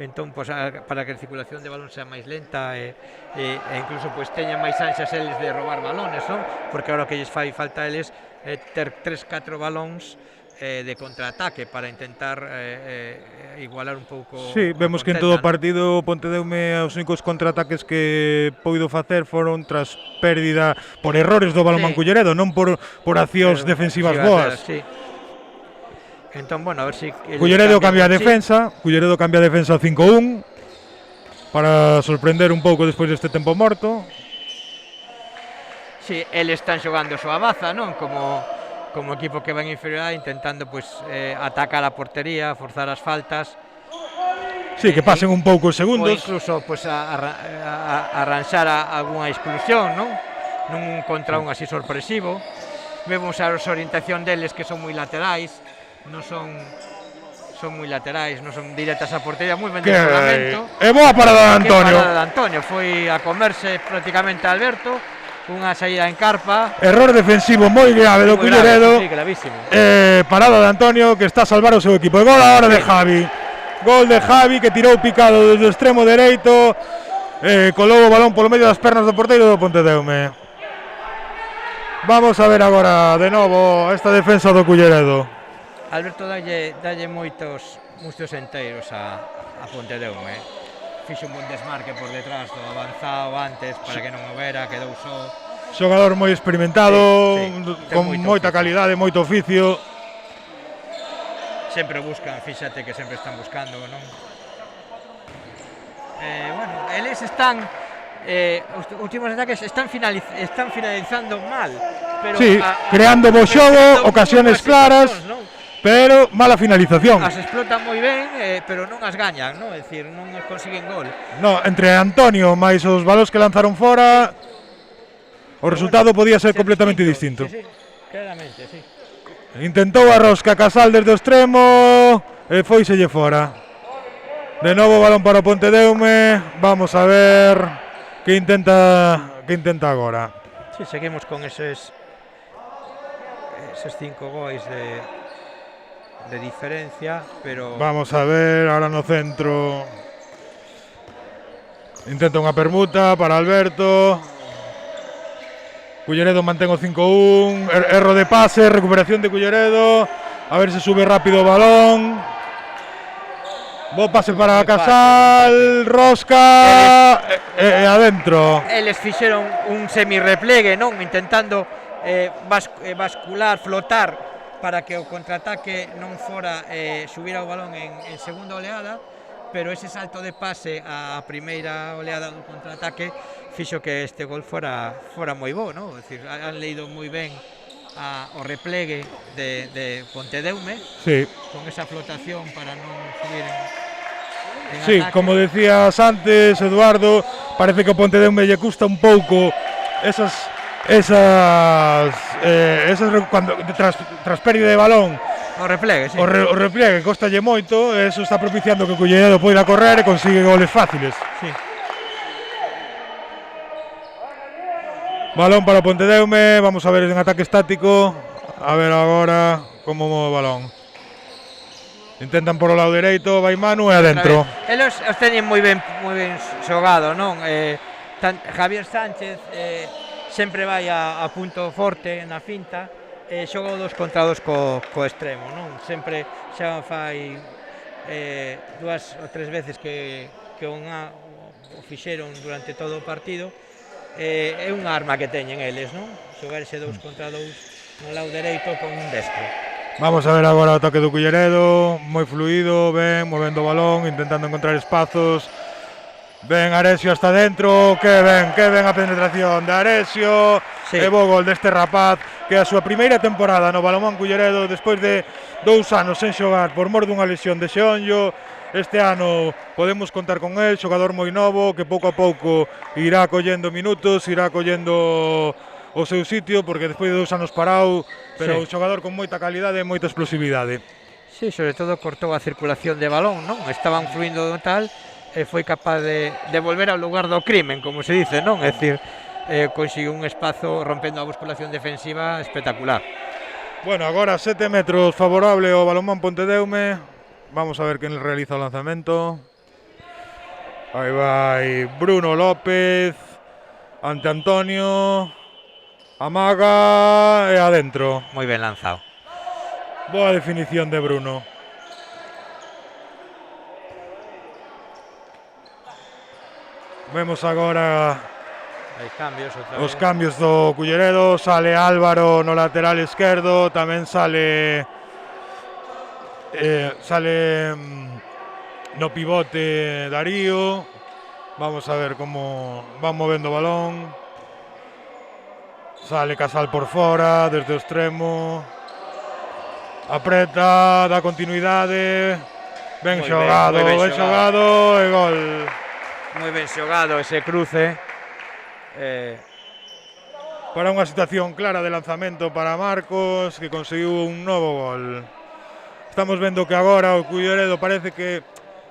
[SPEAKER 5] entón, pois, para que a circulación de balón sea máis lenta e incluso pois teñan máis anxas eles de robar balones, non? Porque agora o que lles fai falta a eles é ter 3-4 balóns de contraataque para intentar igualar un pouco.
[SPEAKER 4] Sí, vemos que en todo o partido Pontedeume os únicos contraataques que pouido facer foron tras pérdida por errores do Balonmán Culleredo, non por accións defensivas boas.
[SPEAKER 5] Sí. Entón, bueno, a ver si
[SPEAKER 4] Culleredo cambia a defensa, Culleredo cambia a defensa 5-1 para sorprender un pouco despois deste tempo morto.
[SPEAKER 5] Sí, eles están xogando a súa baza, non? Como equipo que va en inferioridade, intentando pois atacar a portería, forzar as faltas.
[SPEAKER 4] Sí, que pasen un pouco os
[SPEAKER 5] Ou
[SPEAKER 4] segundos.
[SPEAKER 5] incluso pois arranxar algunha exclusión, non? Nun contra un así sorpresivo. Vemos a orientación deles que son moi laterais, non son moi laterais, non son directas á portería, moi ben de xogamento.
[SPEAKER 4] É boa parada de Antonio.
[SPEAKER 5] Que parada de Antonio, foi a comerse prácticamente a Alberto, unha saída en carpa.
[SPEAKER 4] Error defensivo moi grave do Culleredo.
[SPEAKER 5] Sí, gravísimo.
[SPEAKER 4] Parada de Antonio que está a salvar o seu equipo. E gol agora de Javi. Gol de Javi que tirou picado desde o extremo dereito. Colou o balón polo medio das pernas do porteiro do Pontedeume. Vamos a ver agora de novo esta defensa do Culleredo.
[SPEAKER 5] Alberto dalle moitos enteiros a Pontedeume. Fixo un bon desmarque por detrás do avanzado antes para que non o vera, quedou só.
[SPEAKER 4] Xogador moi experimentado, con moita calidade, moito oficio.
[SPEAKER 5] Sempre buscan, fíxate que sempre están buscando, non? Bueno, eles están os últimos ataques están finalizando mal, pero
[SPEAKER 4] sí, creando bo xogo, ocasiones claras. Pero mala finalización.
[SPEAKER 5] As explotan moi ben, pero non as gañan, non? É dicir, non consiguen gol.
[SPEAKER 4] No, entre Antonio máis os balóns que lanzaron fora, o resultado podía ser completamente distinto.
[SPEAKER 5] Sí, claramente, sí.
[SPEAKER 4] Intentou a rosca Casal desde o extremo e foiselle fora. De novo balón para o Pontedeume. Vamos a ver que intenta agora.
[SPEAKER 5] Sí, seguimos con eses 5 gois de diferencia, pero
[SPEAKER 4] vamos a ver ahora no centro. Intenta unha permuta para Alberto. Culleredo mantén o 5-1, erro de pase, recuperación de Culleredo. A ver se sube rápido o balón. Bo pase para Casal, rosca e adentro.
[SPEAKER 5] Eles fixeron un semi-replegue, non? Intentando bascular, flotar para que o contraataque non fora subir o balón en segunda oleada, pero ese salto de pase á primeira oleada do contraataque fixo que este gol fora moi bo, non? É dicir, han leído moi ben o replegue de Pontedeume,
[SPEAKER 4] sí,
[SPEAKER 5] con esa flotación para non subir en
[SPEAKER 4] sí, ataque. Como decías antes, Eduardo, parece que o Pontedeume lle custa un pouco cuando tras pérdida de balón
[SPEAKER 5] o replegue, sí.
[SPEAKER 4] O replegue costalle moito, e eso está propiciando que o Culleredo poida correr e consigue goles fáciles.
[SPEAKER 5] Sí.
[SPEAKER 4] Balón para o Pontedeume, vamos a ver en ataque estático. A ver agora como move o balón. Intentan por o lado dereito, vai Manu e adentro.
[SPEAKER 5] Eles os teñen moi ben xogado, non? Javier Sánchez sempre vai a punto forte na finta, xoga 2 contra 2 co extremo, non? Sempre xa fai 2 ou 3 veces que o fixeron durante todo o partido. É unha arma que teñen eles, non? Xogar ese 2 contra 2 no lado dereito con un destro.
[SPEAKER 4] Vamos a ver agora o ataque do Culleredo, moi fluido, ben, movendo o balón, intentando encontrar espazos. Ben Aresio hasta dentro, que ben a penetración de Aresio.
[SPEAKER 5] Sí.
[SPEAKER 4] E bo gol deste rapaz que a súa primeira temporada no Balonmán Culleredo despois de 2 anos sen xogar por mor dunha lesión de xeonllo. Este ano podemos contar con el, xogador moi novo que pouco a pouco irá collendo minutos, irá collendo o seu sitio porque despois de 2 anos parado, pero un xogador con moita calidade e moita explosividade.
[SPEAKER 5] Sí, sobre todo cortou a circulación de balón, non? Estaban fluindo tal e foi capaz de volver ao lugar do crimen, como se dice, non? É dicir, conseguiu un espazo rompendo a musculación defensiva espectacular.
[SPEAKER 4] Bueno, agora 7 metros favorable ao Balonmán Pontedeume. Vamos a ver quen realiza o lanzamento. Aí vai Bruno López ante Antonio. Amaga e adentro.
[SPEAKER 5] Moi ben lanzado.
[SPEAKER 4] Boa definición de Bruno. Vemos agora
[SPEAKER 5] Hai cambios outra
[SPEAKER 4] os
[SPEAKER 5] vez.
[SPEAKER 4] cambios do Culleredo. Sale Álvaro no lateral esquerdo. Tamén sale no pivote Darío. Vamos a ver como van movendo o balón. Sale Casal por fora, desde o extremo. Apreta, dá continuidade. Ben xogado, ben xogado e gol.
[SPEAKER 5] Moi ben xogado ese cruce.
[SPEAKER 4] Para unha situación clara de lanzamento para Marcos, que conseguiu un novo gol. Estamos vendo que agora o Culleredo parece que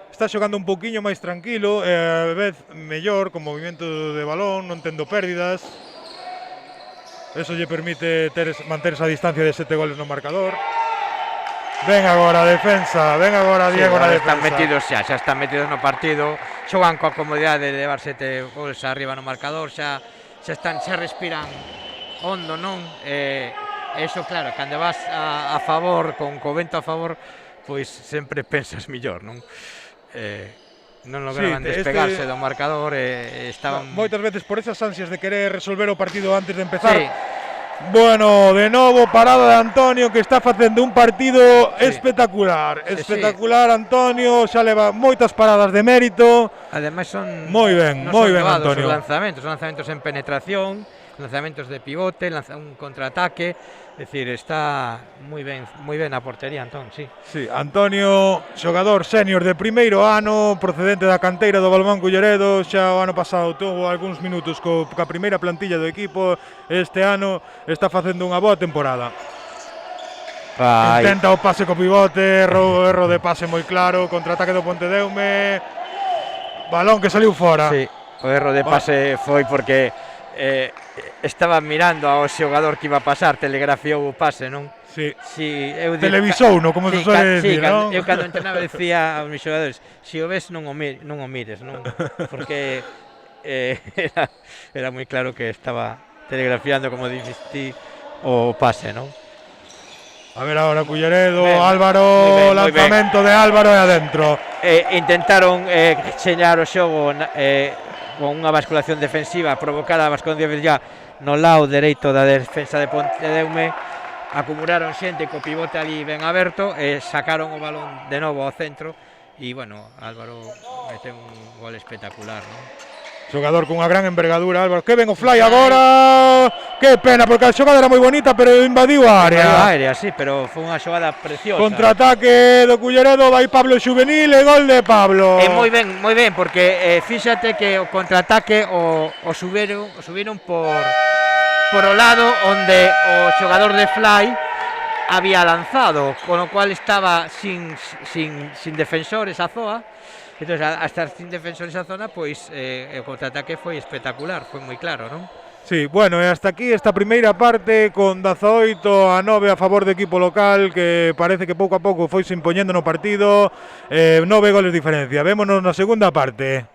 [SPEAKER 4] está xogando un pouquiño máis tranquilo e a vez mellor, con movimento de balón, non tendo pérdidas. Eso lle permite manter esa distancia de 7 goles no marcador. Ven agora a defensa, ven agora Diego na defensa.
[SPEAKER 5] Están metidos xa están metidos no partido. Xogan coa comodidade de levar 7 goles arriba no marcador, xa respiran hondo, non? Eso claro, cando vas a favor, con o vento a favor, pois sempre pensas millor, non? Non lograban despegarse do marcador e estaban
[SPEAKER 4] moitas veces por esas ansias de querer resolver o partido antes de empezar. Sí. Bueno, de novo parada de Antonio que está facendo un partido espectacular. Espectacular Antonio, xa leva moitas paradas de mérito.
[SPEAKER 5] Ademais son
[SPEAKER 4] moi ben Antonio.
[SPEAKER 5] Os lanzamentos en penetración, lanzamentos de pivote, un contraataque, é dicir, está moi ben a portería, Antón, sí.
[SPEAKER 4] Sí, Antonio, xogador senior de primeiro ano, procedente da canteira do Balonmán Culleredo, xa o ano pasado tuvo algúns minutos coa primeira plantilla do equipo, este ano está facendo unha boa temporada. Intenta o pase co pivote, erro de pase moi claro, contraataque do Pontedeume, balón que saliu fora.
[SPEAKER 5] Sí, o erro de pase foi porque estaba mirando ao xogador que iba a pasar, telegrafiou o pase, non?
[SPEAKER 4] Sí.
[SPEAKER 5] Eu
[SPEAKER 4] televisou, non? Como se suele decir, non?
[SPEAKER 5] Eu cando entrenaba decía aos meus xogadores, se o ves non o mires, non? Porque era moi claro que estaba telegrafiando, como dixiste, o pase, non?
[SPEAKER 4] A ver agora Culleredo, Álvaro, lanzamento de Álvaro e adentro.
[SPEAKER 5] Intentaron cheñar o xogo con unha basculación defensiva, provocar a basculación defensiva no lado dereito da defensa de Pontedeume, acumularon xente co pivote ali ben aberto e sacaron o balón de novo ao centro e, bueno, Álvaro mete un gol espectacular, non?
[SPEAKER 4] Xogador cunha gran envergadura, Álvaro, que ben o fly agora, que pena, porque a xogada era moi bonita, pero invadiu a área.
[SPEAKER 5] Sí, pero foi unha xogada preciosa.
[SPEAKER 4] Contraataque do Culleredo, vai Pablo Xuvenil e gol de Pablo.
[SPEAKER 5] Moi ben, porque fíxate que o contraataque o subiron por o lado onde o xogador de fly había lanzado, con o cual estaba sin defensores a zoa. Entón, a estar sin defensores a zona, pois o contraataque foi espectacular, foi moi claro, non?
[SPEAKER 4] Sí, bueno, e hasta aquí esta primeira parte con 18-9 a favor do equipo local, que parece que pouco a pouco foise impoñendo no partido, 9 goles de diferencia. Vémonos na segunda parte.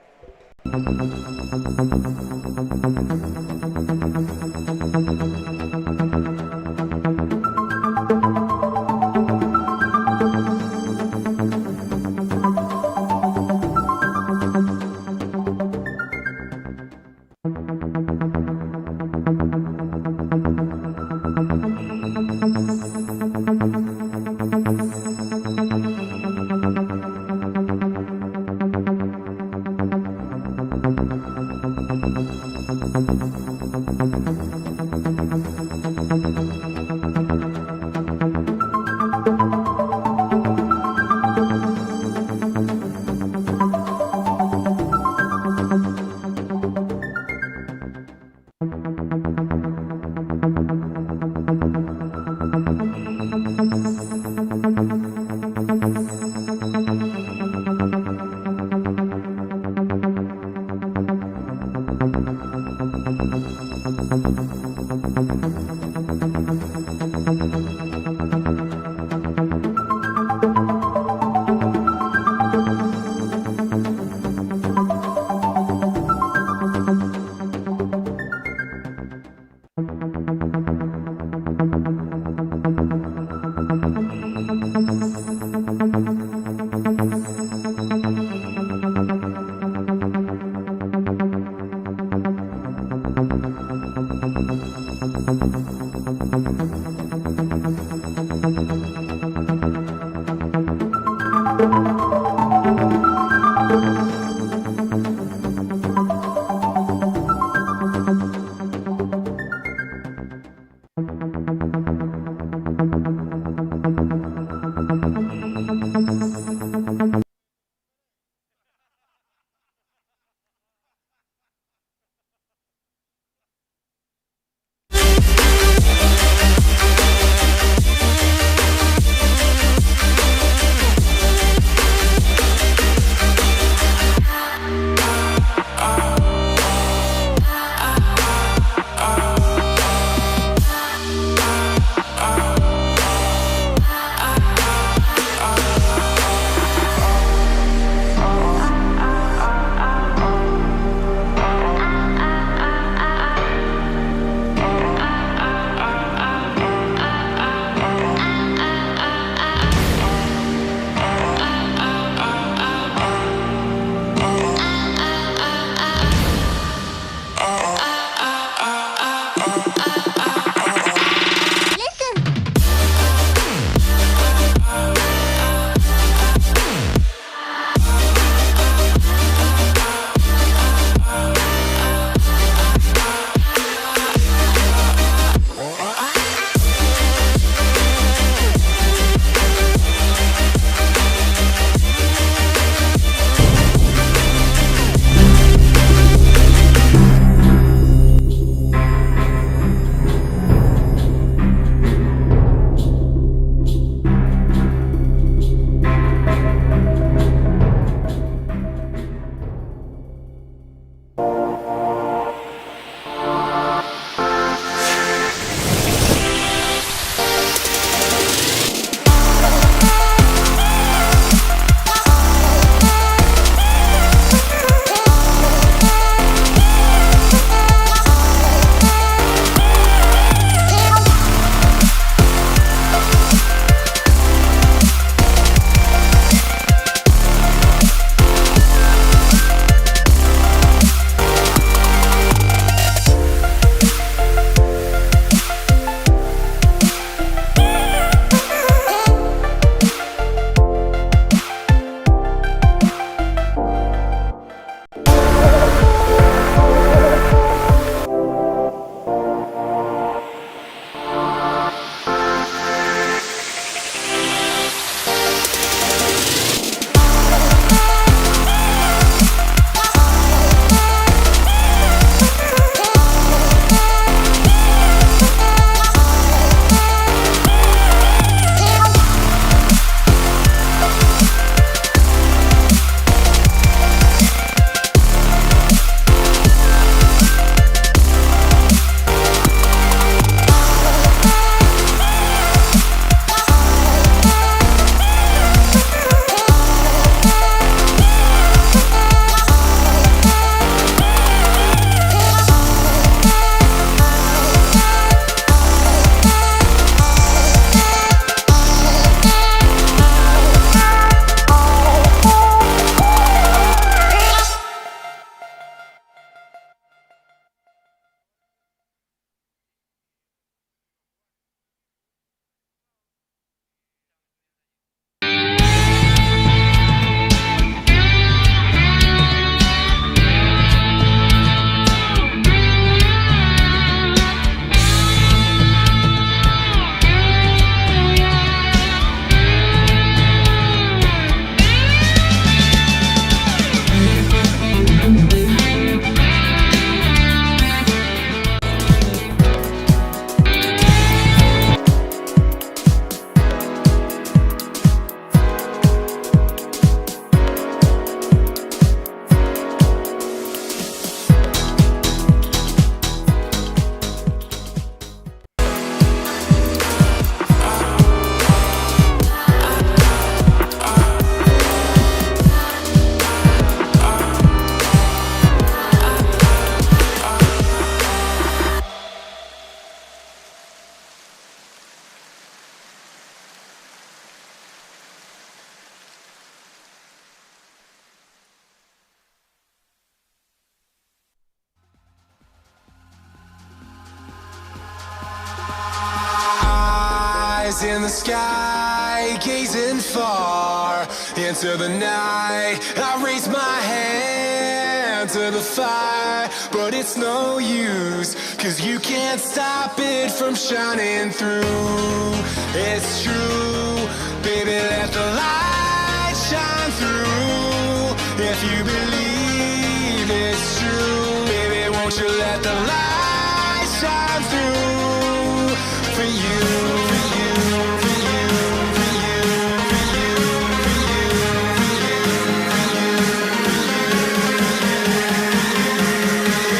[SPEAKER 1] eyes in the sky, gazing far into the night. I raise my hand to the fire, but it's no use, 'cause you can't stop it from shining through. It's true, baby, let the light shine through. If you believe it's true, baby, won't you let the light shine through for you, for you, for you, for you, for you, for you, for you,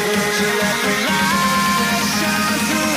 [SPEAKER 1] won't you let the light shine through.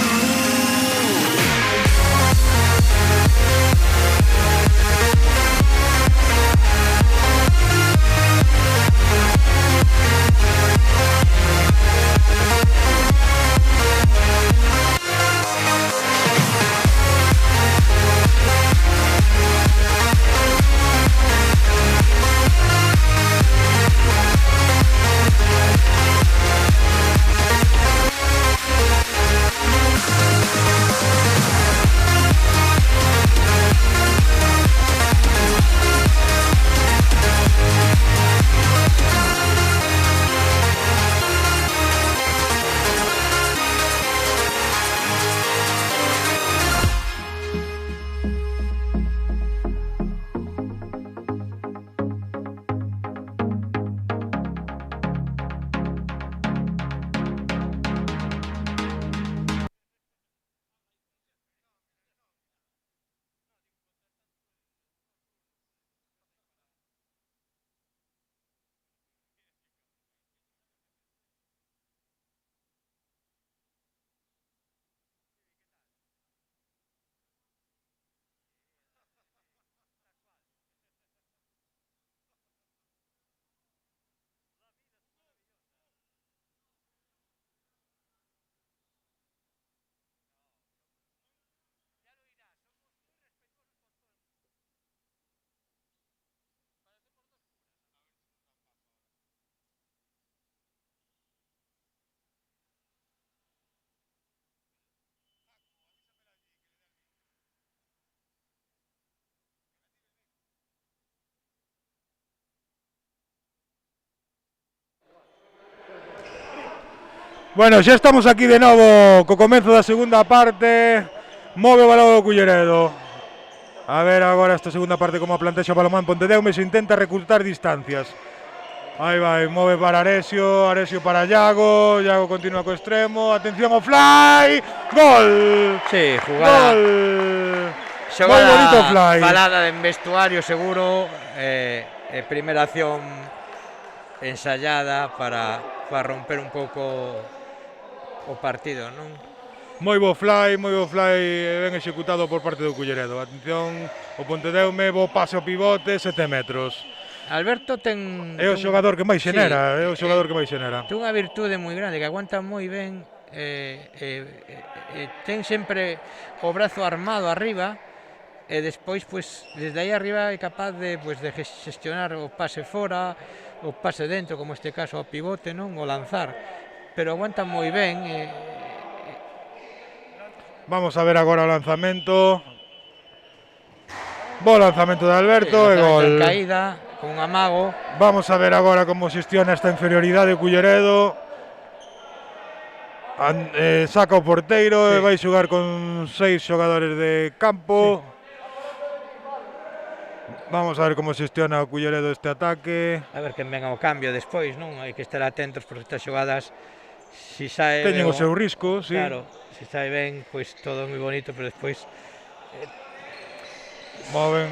[SPEAKER 4] Bueno, xa estamos aquí de novo co comezo da segunda parte. Move o balón o Culleredo. A ver agora esta segunda parte como a plantexa o Balonmán Pontedeume, se intenta recurtar distancias. Aí vai, move para Aresio, Aresio para Iago, Iago continúa co extremo, atención ao fly, gol!
[SPEAKER 5] Sí, jugada.
[SPEAKER 4] Gol!
[SPEAKER 5] Xogada
[SPEAKER 4] Moi bonito o fly.
[SPEAKER 5] falada en vestuario seguro, primeira acción ensayada para romper un pouco o partido, non?
[SPEAKER 4] Moi bo fly, ben executado por parte do Culleredo. Atención, o Pontedeume, bo pase ao pivote, 7 metros.
[SPEAKER 5] Alberto ten...
[SPEAKER 4] É o xogador que máis xenera,
[SPEAKER 5] Sí,
[SPEAKER 4] é o xogador que máis xenera.
[SPEAKER 5] ten unha virtude moi grande, que aguanta moi ben, ten sempre o brazo armado arriba, e despois, pues, desde aí arriba é capaz de, pues, de xestionar o pase fora, o pase dentro, como este caso ao pivote, non? O lanzar, pero aguanta moi ben.
[SPEAKER 4] Vamos a ver agora o lanzamento. Bo lanzamento de Alberto e gol.
[SPEAKER 5] En caída, con un amago.
[SPEAKER 4] Vamos a ver agora como xestiona esta inferioridade o Culleredo. Saca o porteiro,
[SPEAKER 5] Sí.
[SPEAKER 4] E vai xogar con 6 xogadores de campo. Sí. Vamos a ver como xestiona o Culleredo este ataque.
[SPEAKER 5] A ver quen venga o cambio despois, non? Hai que estar atentos porque estas xogadas, si sae...
[SPEAKER 4] Teñen o seu risco, sí.
[SPEAKER 5] Claro, si sae ben, pois todo é moi bonito, pero despois...
[SPEAKER 4] Moven.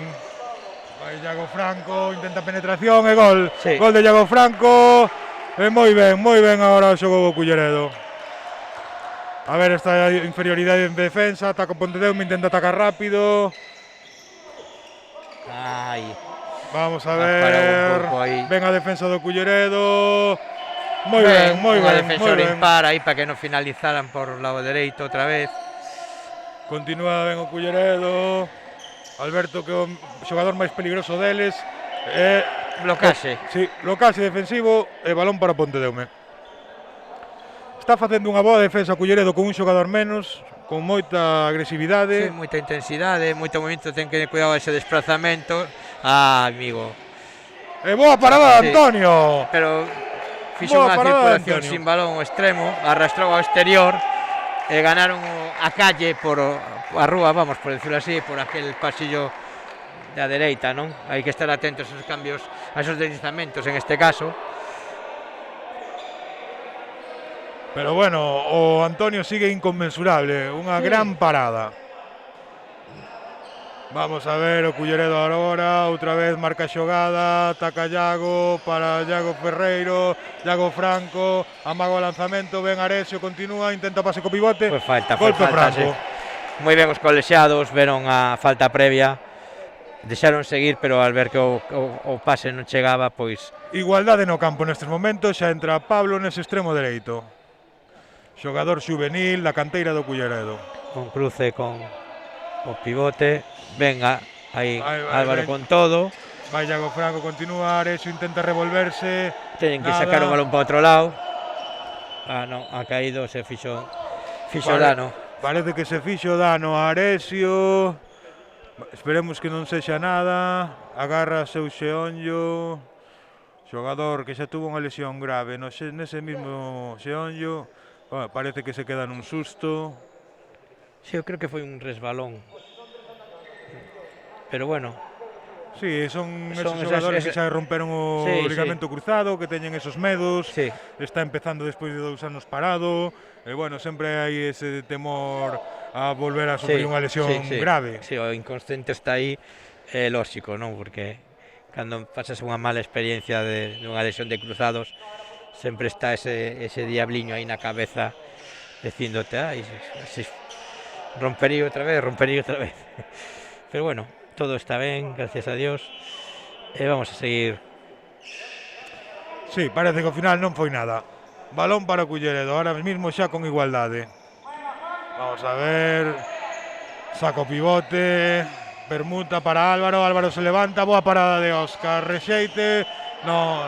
[SPEAKER 4] Vai Iago Franco, intenta penetración e gol.
[SPEAKER 5] Sí.
[SPEAKER 4] Gol de Iago Franco. E moi ben agora o xogo do Culleredo. A ver esta inferioridade en defensa, ataca o Pontedeume, intenta atacar rápido.
[SPEAKER 5] Ai,
[SPEAKER 4] Vamos a
[SPEAKER 5] para un
[SPEAKER 4] ver.
[SPEAKER 5] pouco aí.
[SPEAKER 4] Ven a defensa do Culleredo. Moi ben, moi
[SPEAKER 5] unha
[SPEAKER 4] ben, moi
[SPEAKER 5] defensora
[SPEAKER 4] ben.
[SPEAKER 5] impar aí para que non finalizaran por lado dereito outra vez.
[SPEAKER 4] Continúa ben o Culleredo. Alberto, que é o xogador máis peligroso deles.
[SPEAKER 5] Blocaxe.
[SPEAKER 4] Sí, blocaxe defensivo e balón para Pontedeume. Está facendo unha boa defensa o Culleredo con un xogador menos, con moita agresividade.
[SPEAKER 5] Sí, moita intensidade, moito movimento, ten que ter cuidado ese desplazamento. Amigo.
[SPEAKER 4] E boa parada de
[SPEAKER 5] Sí.
[SPEAKER 4] Antonio.
[SPEAKER 5] Pero fixo
[SPEAKER 4] Boa
[SPEAKER 5] unha
[SPEAKER 4] parada de
[SPEAKER 5] circulación
[SPEAKER 4] Antonio.
[SPEAKER 5] sin balón ao extremo, arrastrou ao exterior e ganaron a calle a rúa, vamos, por decirlo así, por aquel pasillo da dereita, non? Hai que estar atentos aos cambios, a esos deslizamentos en este caso.
[SPEAKER 4] Pero bueno, o Antonio sigue inconmensurable, unha gran parada. Vamos a ver o Culleredo agora, outra vez marca a xogada, ataca Iago para Iago Ferreiro, Iago Franco, amago o lanzamento, ben Aresio, continúa, intenta pase co pivote,
[SPEAKER 5] Foi falta,
[SPEAKER 4] golpe Franco.
[SPEAKER 5] Sí. Moi ben os colexiados, veron a falta previa, deixaron seguir, pero al ver que o pase non chegaba, pois
[SPEAKER 4] Igualdade no campo nestes momentos, xa entra Pablo nese extremo dereito. Xogador xuvenil da canteira do Culleredo.
[SPEAKER 5] con cruce con o pivote, venga, aí
[SPEAKER 4] Vai,
[SPEAKER 5] Álvaro
[SPEAKER 4] ven.
[SPEAKER 5] con todo,
[SPEAKER 4] Vai Iago Franco, continúa, Aresio intenta revolverse.
[SPEAKER 5] teñen que
[SPEAKER 4] Nada.
[SPEAKER 5] sacar o balón para outro lado. Non, ha caído, se fixo dano.
[SPEAKER 4] Parece que se fixo dano a Aresio. Esperemos que non sexa nada. Agarra seu xeonllo. Xogador que xa tuvo unha lesión grave nese mismo xeonllo. Bueno, parece que se queda nun susto.
[SPEAKER 5] Sí, eu creo que foi un resbalón. Pero bueno,
[SPEAKER 4] Sí, son esos
[SPEAKER 5] Son esas-
[SPEAKER 4] xogadores que
[SPEAKER 5] esa-
[SPEAKER 4] xa romperon o
[SPEAKER 5] Sí,
[SPEAKER 4] ligamento cruzado, que teñen esos medos.
[SPEAKER 5] sí.
[SPEAKER 4] Está empezando despois de 2 anos parado. E bueno, sempre hai ese temor a volver a sufrir unha lesión grave.
[SPEAKER 5] Sí, o inconsciente está aí, lóxico, non? Porque cando pasas unha mala experiencia dunha lesión de cruzados, sempre está ese diabliño aí na cabeza dicíndote, se rompería outra vez. Pero bueno, todo está ben, gracias a Dios, e vamos a seguir.
[SPEAKER 4] Sí, parece que ao final non foi nada. Balón para o Culleredo, ahora mismo xa con igualdade. Vamos a ver. Saco pivote. Permuta para Álvaro. Álvaro se levanta. Boa parada de Óscar. Rexeite. No.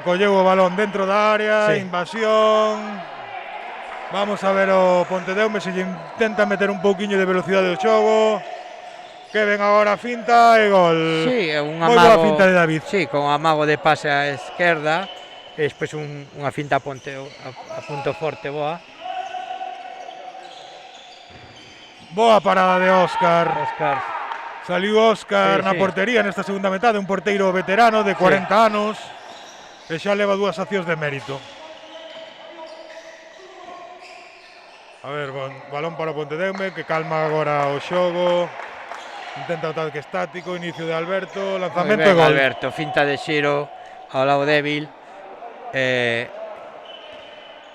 [SPEAKER 4] Colleu o balón dentro da área.
[SPEAKER 5] Sí.
[SPEAKER 4] Invasión. Vamos a ver o Pontedeume se lle intenta meter un pouquiño de velocidade ao xogo. Que ven agora a finta e gol.
[SPEAKER 5] Sí, un
[SPEAKER 4] Moi boa
[SPEAKER 5] amago,
[SPEAKER 4] finta de David.
[SPEAKER 5] sí, con amago de pase á esquerda, e despois unha finta a punto forte boa.
[SPEAKER 4] Boa parada de Óscar.
[SPEAKER 5] Óscar,
[SPEAKER 4] Saliu Óscar
[SPEAKER 5] Sí,
[SPEAKER 4] na
[SPEAKER 5] sí.
[SPEAKER 4] portería nesta segunda metade, un porteiro veterano de 40 anos e xa leva 2 accións de mérito. A ver, balón para o Pontedeume que calma agora o xogo. Intenta o ataque estático, inicio de Alberto,
[SPEAKER 5] moi
[SPEAKER 4] lanzamento e
[SPEAKER 5] ben
[SPEAKER 4] gol.
[SPEAKER 5] Alberto, finta de xiro ao lado débil,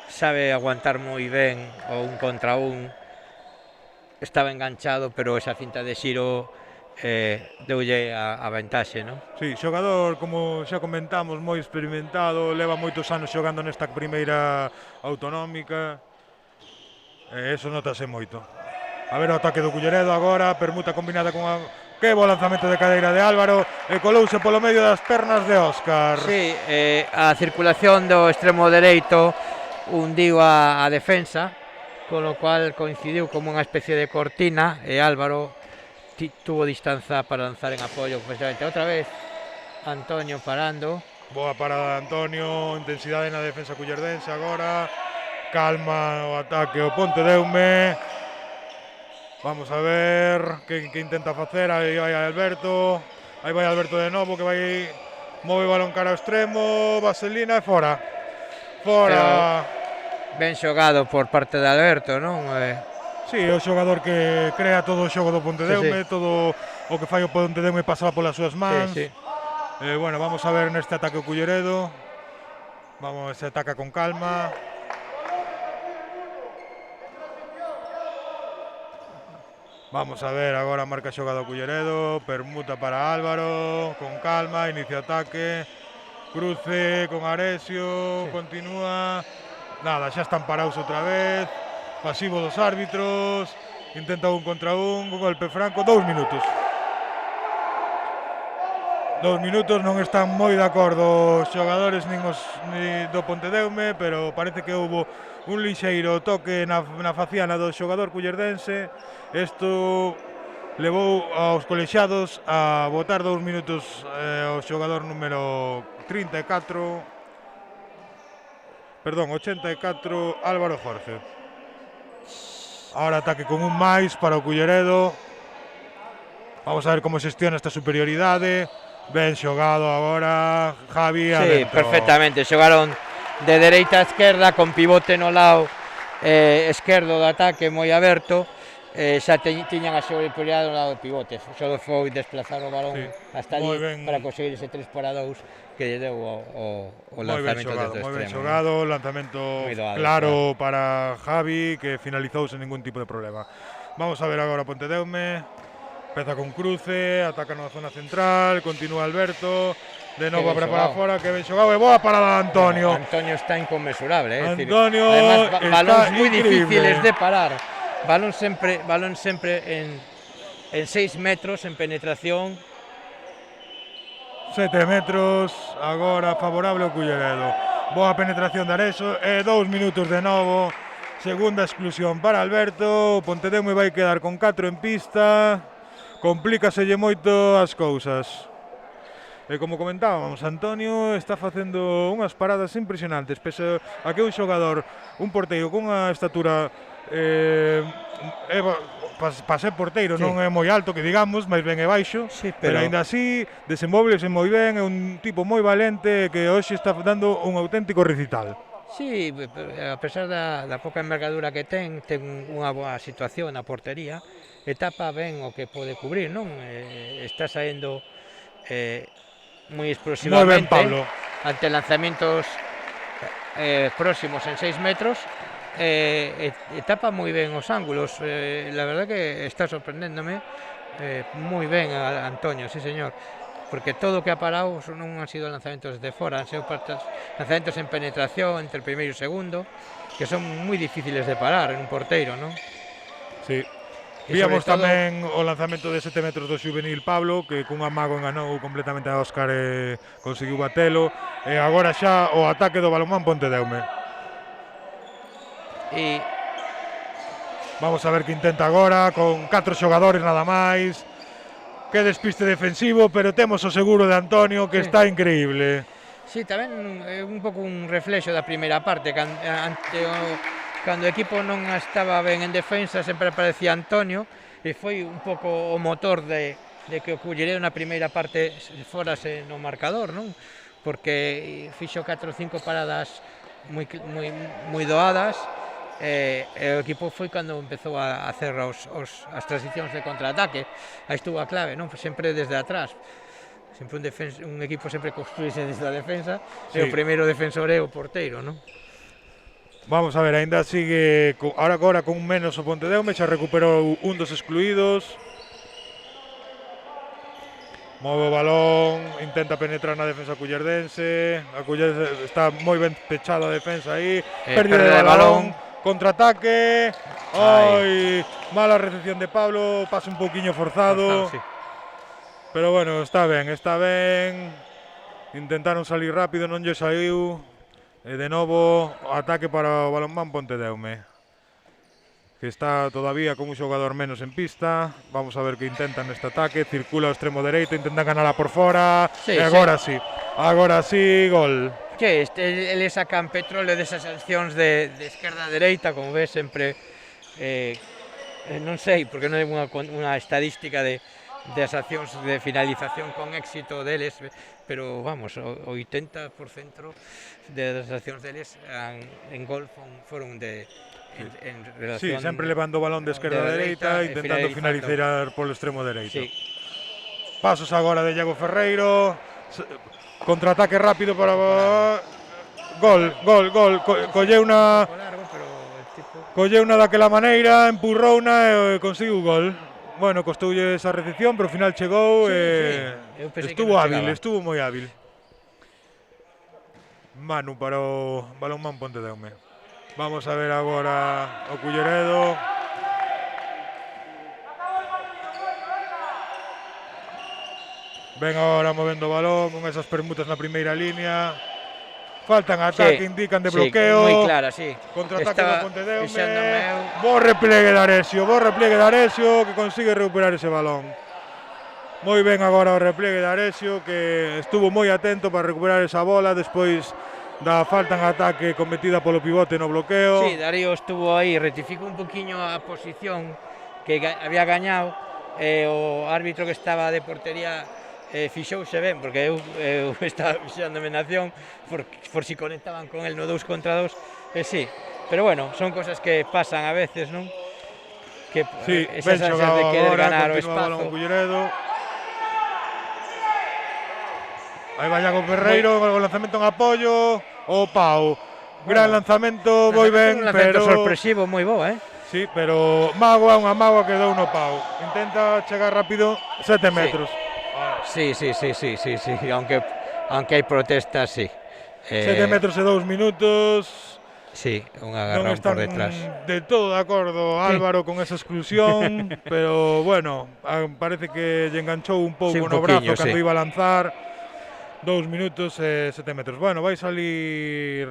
[SPEAKER 5] sabe aguantar moi ben o un contra un, estaba enganchado, pero esa finta de xiro deulle a ventaxe, non?
[SPEAKER 4] Sí, xogador, como xa comentamos, moi experimentado, leva moitos anos xogando nesta primeira autonómica. E eso notase moito. A ver o ataque do Culleredo agora, permuta combinada con que bo lanzamento de cadeira de Álvaro e colouse polo medio das pernas de Óscar.
[SPEAKER 5] Sí, a circulación do extremo dereito hundiu a defensa, con lo cual coincidiu como unha especie de cortina e Álvaro tuvo distanza para lanzar en apoio precisamente. Outra vez Antonio parando.
[SPEAKER 4] Boa parada de Antonio, intensidade na defensa cullerdense agora. Calma o ataque o Pontedeume. Vamos a ver que intenta facer. Aí vai Alberto. Aí vai Alberto de novo que vai move o balón cara ao extremo. Vaselina e fora. Fora.
[SPEAKER 5] Ben xogado por parte de Alberto, non?
[SPEAKER 4] Sí, é o xogador que crea todo o xogo do Pontedeume,
[SPEAKER 5] Sí, sí.
[SPEAKER 4] todo o que fai o Pontedeume pasaba polas súas mans.
[SPEAKER 5] Sí, sí.
[SPEAKER 4] Bueno, vamos a ver neste ataque o Culleredo. Vamos, se ataca con calma. Vamos a ver agora marca xogada o Culleredo, permuta para Álvaro, con calma, inicio ataque, cruce con Aresio, continúa, nada, xa están parados outra vez, pasivo dos árbitros, intenta un contra un, golpe franco, 2 minutos. 2 minutos non están moi de acordo os xogadores nin do Pontedeume, pero parece que houbo un lixeiro toque na faciana do xogador cullerdense. Isto levou aos colexiados a botar 2 minutos ao xogador número 84 Álvaro Jorge. Ahora ataque con un máis para o Culleredo. Vamos a ver como xestiona esta superioridade. Ben xogado agora Javi
[SPEAKER 5] Sí,
[SPEAKER 4] adentro.
[SPEAKER 5] perfectamente, xogaron de dereita a esquerda con pivote no lado esquerdo do ataque moi aberto. Xa tiñan a superioridade no lado do pivote, só foi desplazar o balón hasta ali para conseguir ese 3-2 que lle deu o lanzamento desde o extremo.
[SPEAKER 4] Moi ben xogado, lanzamento claro para Javi que finalizou sen ningún tipo de problema. Vamos a ver agora Pontedeume. Empeza con cruce, ataca na zona central, continúa Alberto, de novo a preparar fora, que ben xogado, e boa parada de Antonio.
[SPEAKER 5] Antonio está inconmensurable,
[SPEAKER 4] Antonio
[SPEAKER 5] además, balóns moi
[SPEAKER 4] increíble.
[SPEAKER 5] difíciles de parar. Balón sempre en 6 metros en penetración.
[SPEAKER 4] 7 metros, agora favorable ao Culleredo. Boa penetración de Arexo, e 2 minutos de novo. Segunda exclusión para Alberto, Pontedeume vai quedar con 4 en pista. Complícaselle moito as cousas. E como comentábamos, Antonio está facendo unhas paradas impresionantes, pese a que un xogador, un porteiro con unha estatura para ser porteiro non é moi alto, que digamos, máis ben é baixo, pero aínda así desenvolvese moi ben, é un tipo moi valente que hoxe está dando un auténtico recital.
[SPEAKER 5] Sí, a pesar da pouca envergadura que ten unha boa situación na portería, e tapa ben o que pode cubrir, non? Está saendo moi explosivamente ante lanzamientos próximos en 6 metros, e tapa moi ben os ángulos. La verdad que está sorprendéndome moi ben a Antonio, sí señor, porque todo o que ha parado non han sido lanzamentos desde fora, han sido lanzamentos en penetración entre o primeiro e o segundo, que son moi difíciles de parar en un porteiro, non?
[SPEAKER 4] Sí. Víamos tamén o lanzamento de 7 metros do xuvenil Pablo, que cun amago enganou completamente a Óscar e conseguiu batelo. E agora xa o ataque do Balonmán Pontedeume.
[SPEAKER 5] E
[SPEAKER 4] vamos a ver que intenta agora, con 4 xogadores nada máis. Que despiste defensivo, pero temos o seguro de Antonio, que está increíble.
[SPEAKER 5] Sí, tamén é un pouco un reflexo da primeira parte, cando o equipo non estaba ben en defensa sempre aparecía Antonio, e foi un pouco o motor de que o Culleredo na primeira parte forase no marcador, non? Porque fixo 4 ou 5 paradas moi doadas, e o equipo foi cando empezou a hacer as transicións de contraataque. Aí estuvo a clave, non? Sempre desde atrás. Sempre un equipo sempre construíse desde a defensa, e o primeiro defensor é o porteiro, non?
[SPEAKER 4] Vamos a ver, ainda sigue agora con menos o Pontedeume, xa recuperou un dos excluídos. Move o balón, intenta penetrar na defensa cullerdense. A Cullerdense está moi ben pechada a defensa aí. Pérdida de balón, contraataque. Ai, mala recepción de Pablo, pase un pouquiño forzado. Pero bueno, está ben. Intentaron salir rápido, non lle saiu. E de novo, ataque para o Balonmán Pontedeume, que está todavía con un xogador menos en pista. Vamos a ver que intentan neste ataque. Circula ao extremo dereito, intentan ganala por fora. E agora sí, gol.
[SPEAKER 5] Que ele sacan petróleo desas accións de esquerda a dereita, como ves sempre. Non sei, porque non é unha estadística das accións de finalización con éxito deles, pero vamos, o 80% das accións deles en gol foron en relación...
[SPEAKER 4] Sí, sempre levando o balón de esquerda a dereita, intentando finalizar polo extremo dereito. Pasos agora de Iago Ferreiro, contraataque rápido para... Gol. Colleu unha daquela maneira, empurrouna e conseguiu gol. Bueno, costoulle esa recepción, pero ao final chegou e estuvo hábil, estuvo moi hábil. Manu para o Balonmán Pontedeume. Vamos a ver agora o Culleredo. Ven agora movendo o balón con esas permutas na primeira línea. Faltan ataque, indican de bloqueo.
[SPEAKER 5] Moi clara, sí.
[SPEAKER 4] Contraataque do Pontedeume.
[SPEAKER 5] Fixándome eu.
[SPEAKER 4] Bo repliegue de Aresio que consigue recuperar ese balón. Moi ben agora o repliegue de Aresio, que estuvo moi atento para recuperar esa bola despois da falta en ataque cometida polo pivote no bloqueo.
[SPEAKER 5] Sí, Darío estuvo aí, rectificou un poquinho a posición que había gañado, o árbitro que estaba de portería fixouse ben, porque eu estaba fixándome na acción por si conectaban con el no 2 contra 2, sí, pero bueno, son cosas que pasan a veces, non? Que
[SPEAKER 4] Sí,
[SPEAKER 5] esas
[SPEAKER 4] ben
[SPEAKER 5] ansias de querer
[SPEAKER 4] agora,
[SPEAKER 5] ganar o
[SPEAKER 4] continúa o balón
[SPEAKER 5] espazo.
[SPEAKER 4] Culleredo. Aí vai Iago Ferreiro, con o lanzamento en apoio, o Pau. Gran lanzamento, moi ben,
[SPEAKER 5] Un lanzamento
[SPEAKER 4] pero
[SPEAKER 5] sorpresivo moi bo,
[SPEAKER 4] sí, pero unha mágoa que dou no Pau. Intenta chegar rápido 7 metros.
[SPEAKER 5] Sí, aunque hai protestas, sí.
[SPEAKER 4] 7 metros e 2 minutos.
[SPEAKER 5] Sí, un
[SPEAKER 4] Non
[SPEAKER 5] agarrón
[SPEAKER 4] están
[SPEAKER 5] por detrás.
[SPEAKER 4] de todo de acordo Álvaro con esa exclusión, pero bueno, parece que lle enganchou un pouco
[SPEAKER 5] Sí, un
[SPEAKER 4] no brazo
[SPEAKER 5] poquiño,
[SPEAKER 4] cando
[SPEAKER 5] sí.
[SPEAKER 4] iba a lanzar. 2 minutos e 7 metros. Bueno, vai salir,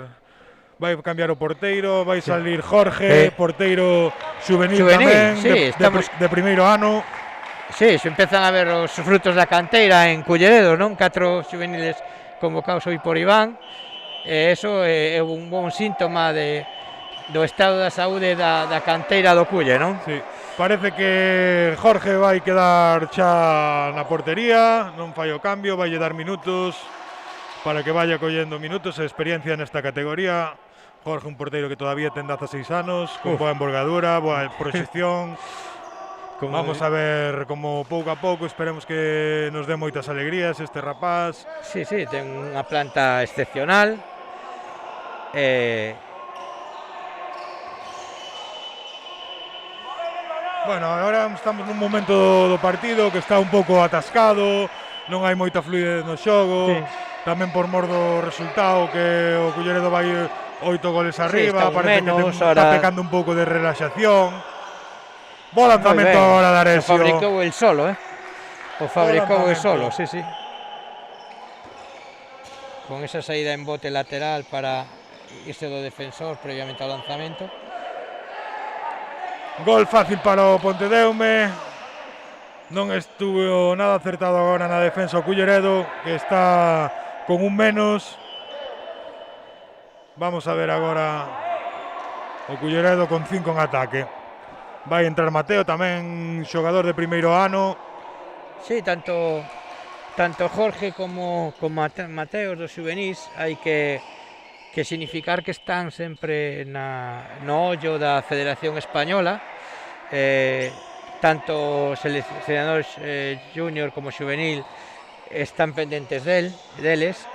[SPEAKER 4] vai cambiar o porteiro, vai salir Jorge, porteiro xuvenil tamén,
[SPEAKER 5] sí,
[SPEAKER 4] de primeiro ano.
[SPEAKER 5] Sí, se empezan a ver os frutos da canteira en Culleredo, non? 4 xuveniles convocados hoy por Iván. Eso é un bon síntoma do estado da saúde da canteira do Culle, non?
[SPEAKER 4] Sí. Parece que Jorge vai quedar xa na portería, non fai o cambio, vai dar minutos para que vaya collendo minutos e experiencia nesta categoría. Jorge, un porteiro que todavía ten 16 anos, con boa envergadura, boa proxección. Vamos a ver como pouco a pouco, esperemos que nos dé moitas alegrías este rapaz.
[SPEAKER 5] Sí, ten unha planta excepcional.
[SPEAKER 4] Bueno, agora estamos nun momento do partido que está un pouco atascado, non hai moita fluidez no xogo, tamén por mor do resultado que o Culleredo vai 8 goles arriba, parece que está pecando un pouco de relaxación. Bo lanzamento agora de Aresio.
[SPEAKER 5] O fabricou el solo, O fabricou el solo, sí. Con esa saída en bote lateral para irse do defensor previamente ao lanzamento.
[SPEAKER 4] Gol fácil para o Pontedeume. Non estuvo nada acertado agora na defensa o Culleredo, que está con un menos. Vamos a ver agora o Culleredo con 5 en ataque. Vai entrar Mateo, tamén xogador de primeiro ano.
[SPEAKER 5] Sí, tanto Jorge como Mateo dos xuvenís hai que significar que están sempre no ollo da Federación Española, tanto seleccionadores junior como xuvenil están pendentes deles.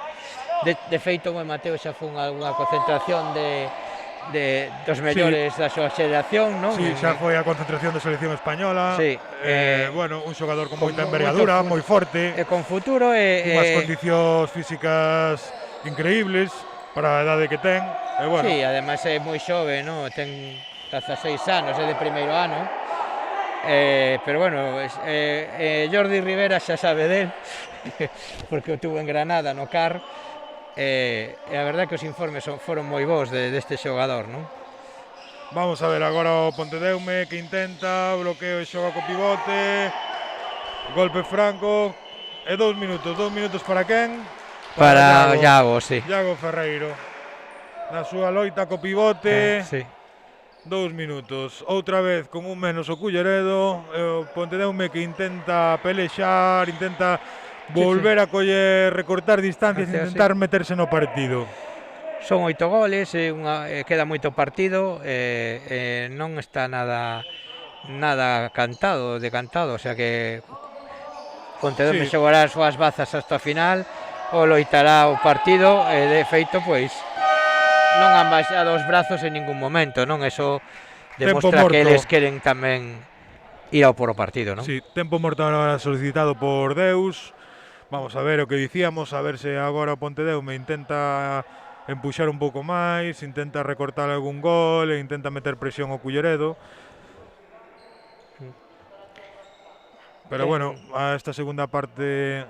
[SPEAKER 5] De feito, Mateo xa foi unha concentración dos mellores da súa xeración, non?
[SPEAKER 4] Sí, xa foi a concentración da selección española.
[SPEAKER 5] Sí.
[SPEAKER 4] Bueno, un xogador con moita envergadura, moi forte.
[SPEAKER 5] E con futuro
[SPEAKER 4] unhas condicións físicas increíbles para a edade que ten. Bueno.
[SPEAKER 5] Sí, ademais é moi xove, non? Ten 16 anos, é de primeiro ano. Pero bueno, Jordi Rivera xa sabe del, porque o tuvo en Granada no CAR. E a verdade que os informes foron moi bons deste xogador, non?
[SPEAKER 4] Vamos a ver agora o Pontedeume que intenta, bloqueo e xoga co pivote. Golpe franco. E 2 minutos para quen?
[SPEAKER 5] Para Iago, sí.
[SPEAKER 4] Iago Ferreiro. Na súa loita co pivote.
[SPEAKER 5] Sí.
[SPEAKER 4] 2 minutos. Outra vez con un menos o Culleredo. O Pontedeume que intenta pelexar, intenta volver a coller, recortar distancias e intentar meterse no partido.
[SPEAKER 5] Son 8 goles, queda moito partido, non está nada decantado, o sea que Pontedeume xogará as súas bazas hasta o final, ou loitará o partido, e de feito, pois, non han baixado os brazos en ningún momento, non? Eso demostra que eles queren tamén ir ao por o partido, non?
[SPEAKER 4] Sí, tempo morto agora solicitado por Deus. Vamos a ver o que dicíamos, a ver se agora o Pontedeume intenta empuxar un pouco máis, intenta recortar algún gol e intenta meter presión ao Culleredo. Pero bueno, a esta segunda parte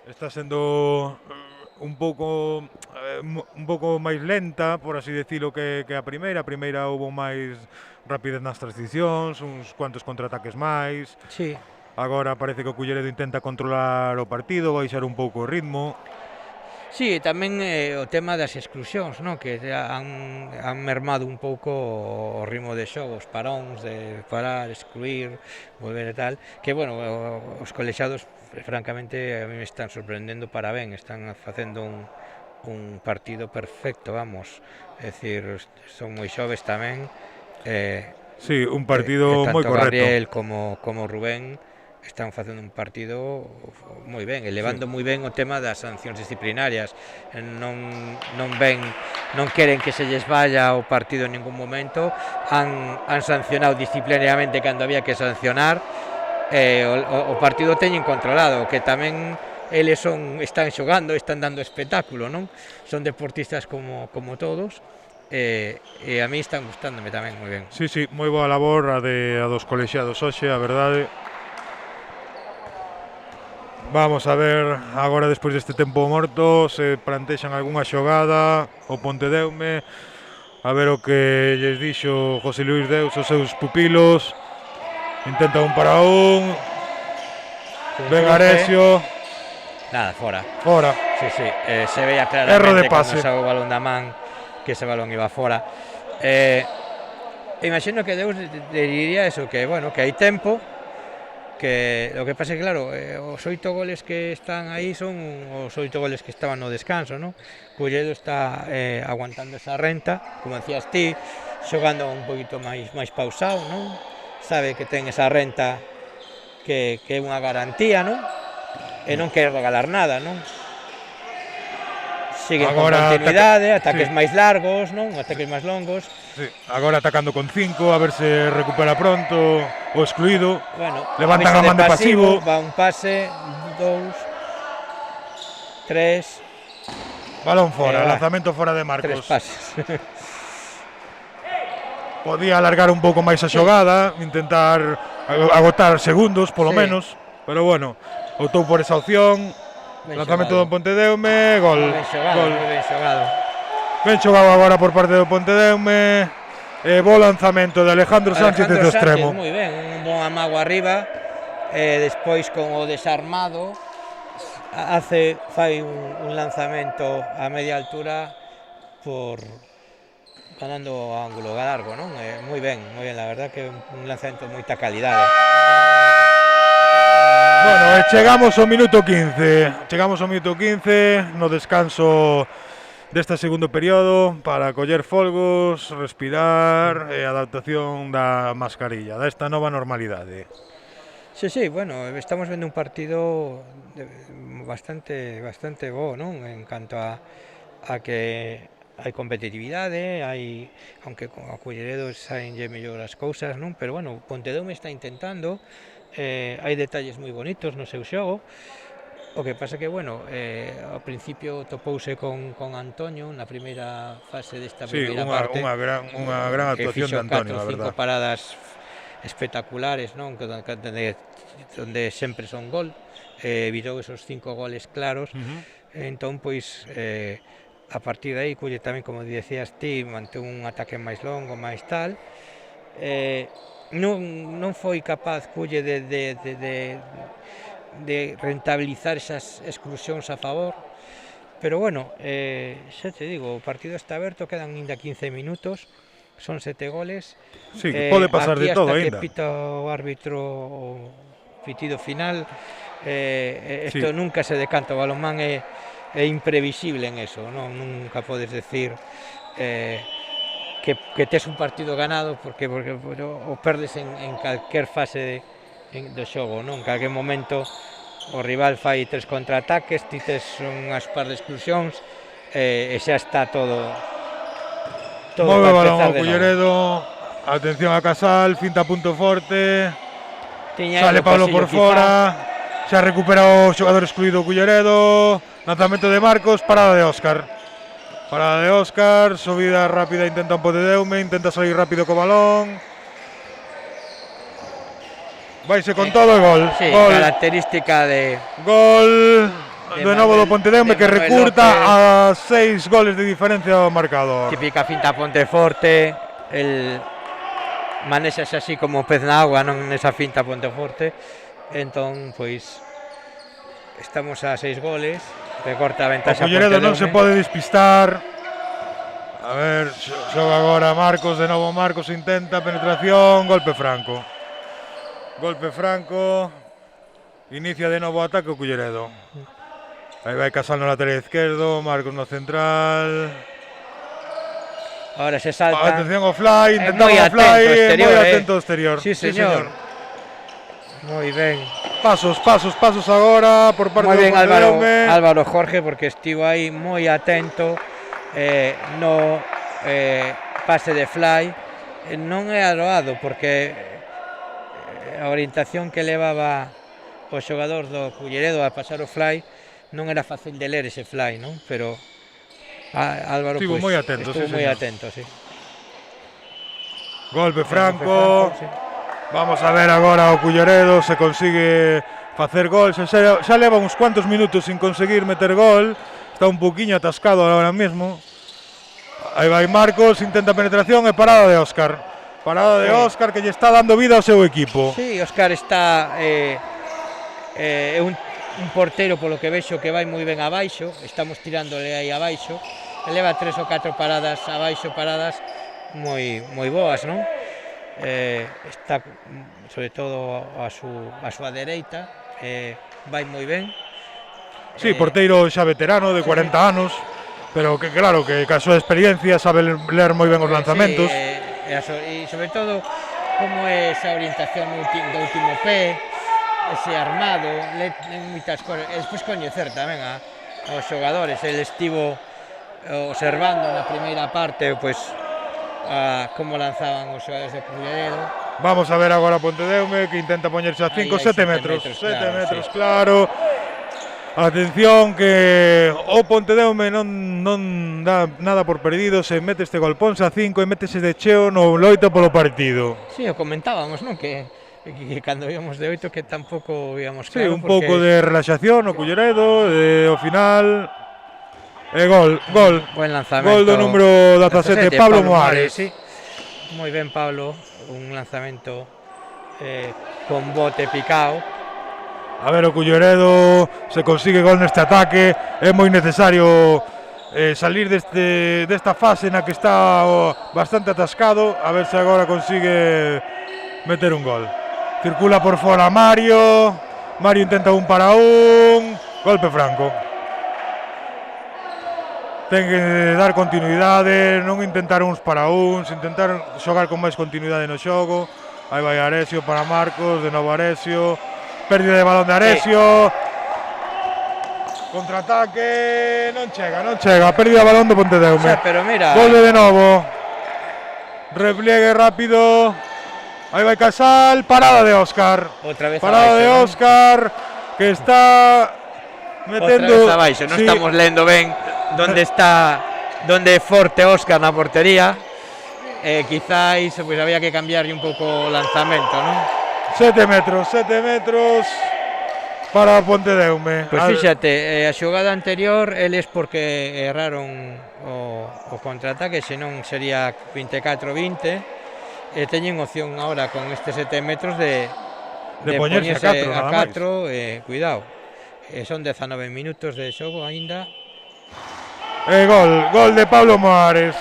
[SPEAKER 4] Está sendo un pouco máis lenta, por así decirlo, que a primeira. A primeira houve máis rapidez nas transicións, uns cuantos contraataques máis.
[SPEAKER 5] Sí.
[SPEAKER 4] Agora parece que o Culleredo intenta controlar o partido, baixar un pouco o ritmo.
[SPEAKER 5] Sí, tamén o tema das exclusións, non? Que han mermado un pouco o ritmo de xogo, os paróns de parar, excluir, volver e tal, que bueno, os colexados francamente a mí me están sorprendendo para ben, están facendo un partido perfecto, vamos, é dicir, son moi xoves tamén,
[SPEAKER 4] Sí, un partido moi
[SPEAKER 5] tanto
[SPEAKER 4] correcto.
[SPEAKER 5] Gabriel como Rubén están facendo un partido moi ben, elevando moi ben o tema das sancións disciplinarias. Non queren que se lles vaya o partido en ningún momento, han sancionado disciplinariamente cando había que sancionar, o partido teñen controlado, que tamén eles están xogando, están dando espectáculo, non? Son deportistas como todos, e a mí están gustándome tamén moi ben.
[SPEAKER 4] Sí, moi boa labor a dos colexiados hoxe, a verdade. Vamos a ver agora, despois deste tempo morto, se plantexan algunha xogada o Pontedeume, a ver o que lles dixo José Luís Deus aos seus pupilos. Intenta un para un, ben Aresio.
[SPEAKER 5] Nada, fora. Sí, se veía claramente
[SPEAKER 4] erro de pase.
[SPEAKER 5] cando sacou o balón da man que ese balón iba fora. Imagino que Deus diría eso, que bueno, que hai tempo, que lo que pasa é que claro, os 8 goles que están aí son os 8 goles que estaban no descanso, non? Culleredo está aguantando esa renta, como decías ti, xogando un poquito máis pausado, non? Sabe que ten esa renta que é unha garantía, non? E non quere regalar nada, non? Siguen con continuidade, ataques máis largos, non? Ataques máis longos.
[SPEAKER 4] Sí, agora atacando con 5, a ver se recupera pronto o excluído.
[SPEAKER 5] Bueno,
[SPEAKER 4] levantan a man de pasivo.
[SPEAKER 5] Va un pase, 2, 3.
[SPEAKER 4] Balón fora, lanzamento fora de Marcos.
[SPEAKER 5] 3 pases.
[SPEAKER 4] Podía alargar un pouco máis a xogada, intentar agotar segundos, polo menos, pero bueno, optou por esa opción. Lanzamento do Pontedeume, gol.
[SPEAKER 5] Ben xogado.
[SPEAKER 4] Ben xogado agora por parte do Pontedeume. Bo lanzamento de Alejandro Sánchez desde o extremo.
[SPEAKER 5] Moi ben, un bon amago arriba. Despois con o desarmado fai un lanzamento a media altura por ganando o ángulo largo, non? Moi ben, la verdad que un lanzamento de moita calidade.
[SPEAKER 4] Bueno, chegamos ao minuto 15 no descanso deste segundo período para coller folgos, respirar e adaptación da mascarilla, desta nova normalidade.
[SPEAKER 5] Sí, bueno, estamos vendo un partido bastante bo, non? En canto a que hai competitividade, aunque a Culleredo saenlle mellor as cousas, non? Pero bueno, Pontedeume está intentando. Hai detalles moi bonitos no seu xogo. O que pasa que, bueno, ao principio topouse con Antonio na primeira fase desta primeira parte.
[SPEAKER 4] Unha gran actuación de Antonio, a verdade.
[SPEAKER 5] 5 paradas espectaculares, non? Donde sempre son gol, evitou esos 5 goles claros. Entón, pois, a partir de aí, Culle tamén, como decías ti, mantén un ataque máis longo, máis tal. Non foi capaz Culle de rentabilizar esas exclusións a favor, pero bueno, xa te digo, o partido está aberto, quedan ainda 15 minutos, son 7 goles.
[SPEAKER 4] Sí, pode pasar de todo ainda.
[SPEAKER 5] Aquí hasta que pita o árbitro o pitido final, isto nunca se decanta, o balonmán é imprevisible en eso, non? Nunca podes decir que tes un partido ganado porque o perdes en calquer fase do xogo, non? En calquer momento o rival fai 3 contraataques, ti tes unhas par de exclusións e xa está todo
[SPEAKER 4] move o balón ao Culleredo, atención a Casal, finta punto forte, sale Pablo por fora, xa recupera o xogador excluído Culleredo, lanzamento de Marcos, parada de Óscar. Parada de Óscar, subida rápida, intenta un Pontedeume, intenta salir rápido co balón. Vaise con todo e gol.
[SPEAKER 5] Sí,
[SPEAKER 4] gol.
[SPEAKER 5] característica de...
[SPEAKER 4] Gol de novo do Pontedeume, que
[SPEAKER 5] Manuel
[SPEAKER 4] recurta a 6 goles de diferencia ao marcador.
[SPEAKER 5] Típica finta Ponteforte, el manexase así como pez na agua, non nesa finta Ponteforte. Entón, pois, estamos a 6 goles, recorta a
[SPEAKER 4] O
[SPEAKER 5] ventaxa
[SPEAKER 4] Culleredo non se
[SPEAKER 5] Pontedeume.
[SPEAKER 4] pode despistar. A ver, xoga agora Marcos, de novo Marcos intenta penetración, golpe franco. Golpe franco. Inicia de novo o ataque o Culleredo. Aí vai Casal no lateral izquierdo, Marcos no central.
[SPEAKER 5] Ahora se salta.
[SPEAKER 4] Atención ao fly, intentaba
[SPEAKER 5] moi
[SPEAKER 4] o
[SPEAKER 5] atento
[SPEAKER 4] fly,
[SPEAKER 5] exterior,
[SPEAKER 4] moi atento ao exterior.
[SPEAKER 5] Sí, señor. Moi ben.
[SPEAKER 4] Pasos agora por parte
[SPEAKER 5] Moi
[SPEAKER 4] do
[SPEAKER 5] ben
[SPEAKER 4] Pontedeume.
[SPEAKER 5] Álvaro Jorge, porque estivo aí moi atento no pase de fly. Non é aroado, porque a orientación que levaba o xogador do Culleredo a pasar o fly non era fácil de ler ese fly, non? Pero Álvaro
[SPEAKER 4] Estivo
[SPEAKER 5] pois,
[SPEAKER 4] moi atento,
[SPEAKER 5] estuvo
[SPEAKER 4] sí,
[SPEAKER 5] moi
[SPEAKER 4] señor.
[SPEAKER 5] atento, sí.
[SPEAKER 4] Golpe franco. Vamos a ver agora o Culleredo se consigue facer gol. Xa leva uns cuantos minutos sin conseguir meter gol. Está un poquinho atascado ahora mesmo. Aí vai Marcos, intenta penetración e parada de Óscar. Parada de Óscar que lle está dando vida ao seu equipo.
[SPEAKER 5] Sí, Óscar está un portero polo que vexo que vai moi ben abaixo, estamos tirándole aí abaixo. Leva 3 ou 4 paradas abaixo, paradas moi boas, non? Está sobre todo a súa dereita, vai moi ben.
[SPEAKER 4] Sí, porteiro xa veterano de 40 anos, pero que claro, que ca súa experiencia sabe ler moi ben os lanzamentos.
[SPEAKER 5] E sobre todo como é esa orientación do último pé, ese armado, moitas cosas. E despois coñecer tamén aos xogadores. El estivo observando na primeira parte pois como lanzaban os xogadores de Culleredo.
[SPEAKER 4] Vamos a ver agora Pontedeume que intenta poñerse a 5, 7 metros. 7 metros, claro. Atención que o Pontedeume non dá nada por perdido, se mete este gol, ponse a 5 e métese de cheo no loito polo partido.
[SPEAKER 5] Sí, o comentábamos, non? Que cando íamos de 8 que tampouco íamos
[SPEAKER 4] Sí,
[SPEAKER 5] claro.
[SPEAKER 4] un pouco de relaxación o Culleredo, ao final. E gol.
[SPEAKER 5] Buen lanzamento.
[SPEAKER 4] Gol do número 17, Pablo Moares.
[SPEAKER 5] Sí. Moi ben Pablo, un lanzamento con bote picado.
[SPEAKER 4] A ver o Culleredo se consigue gol neste ataque, é moi necesario salir desta fase na que está bastante atascado, a ver se agora consigue meter un gol. Circula por fora Mario intenta 1 para 1, golpe franco. Ten que dar continuidade, non intentar uns para uns, intentar xogar con máis continuidade no xogo. Aí vai Aresio para Marcos, de novo Aresio. Pérdida de balón de Aresio. Contraataque, non chega. Pérdida de balón do Pontedeume.
[SPEAKER 5] O sea, pero mira,
[SPEAKER 4] Volve de novo. Repliegue rápido. Aí vai Casal, parada de Óscar.
[SPEAKER 5] outra vez
[SPEAKER 4] Parada de
[SPEAKER 5] abaixo,
[SPEAKER 4] Óscar que está metendo.
[SPEAKER 5] Outra vez abaixo, non
[SPEAKER 4] Sí,
[SPEAKER 5] estamos lendo ben donde é forte Óscar na portería. Quizáis pues, había que cambiarlle un pouco o lanzamento, non?
[SPEAKER 4] 7 metros para Pontedeume.
[SPEAKER 5] Pois fíxate, a xogada anterior eles porque erraron o contraataque, senón sería 24-20. Teñen opción ahora con estes 7 metros de
[SPEAKER 4] poñerse a 4,
[SPEAKER 5] cuidado. Son 19 minutos de xogo aínda.
[SPEAKER 4] Gol de Pablo Moares.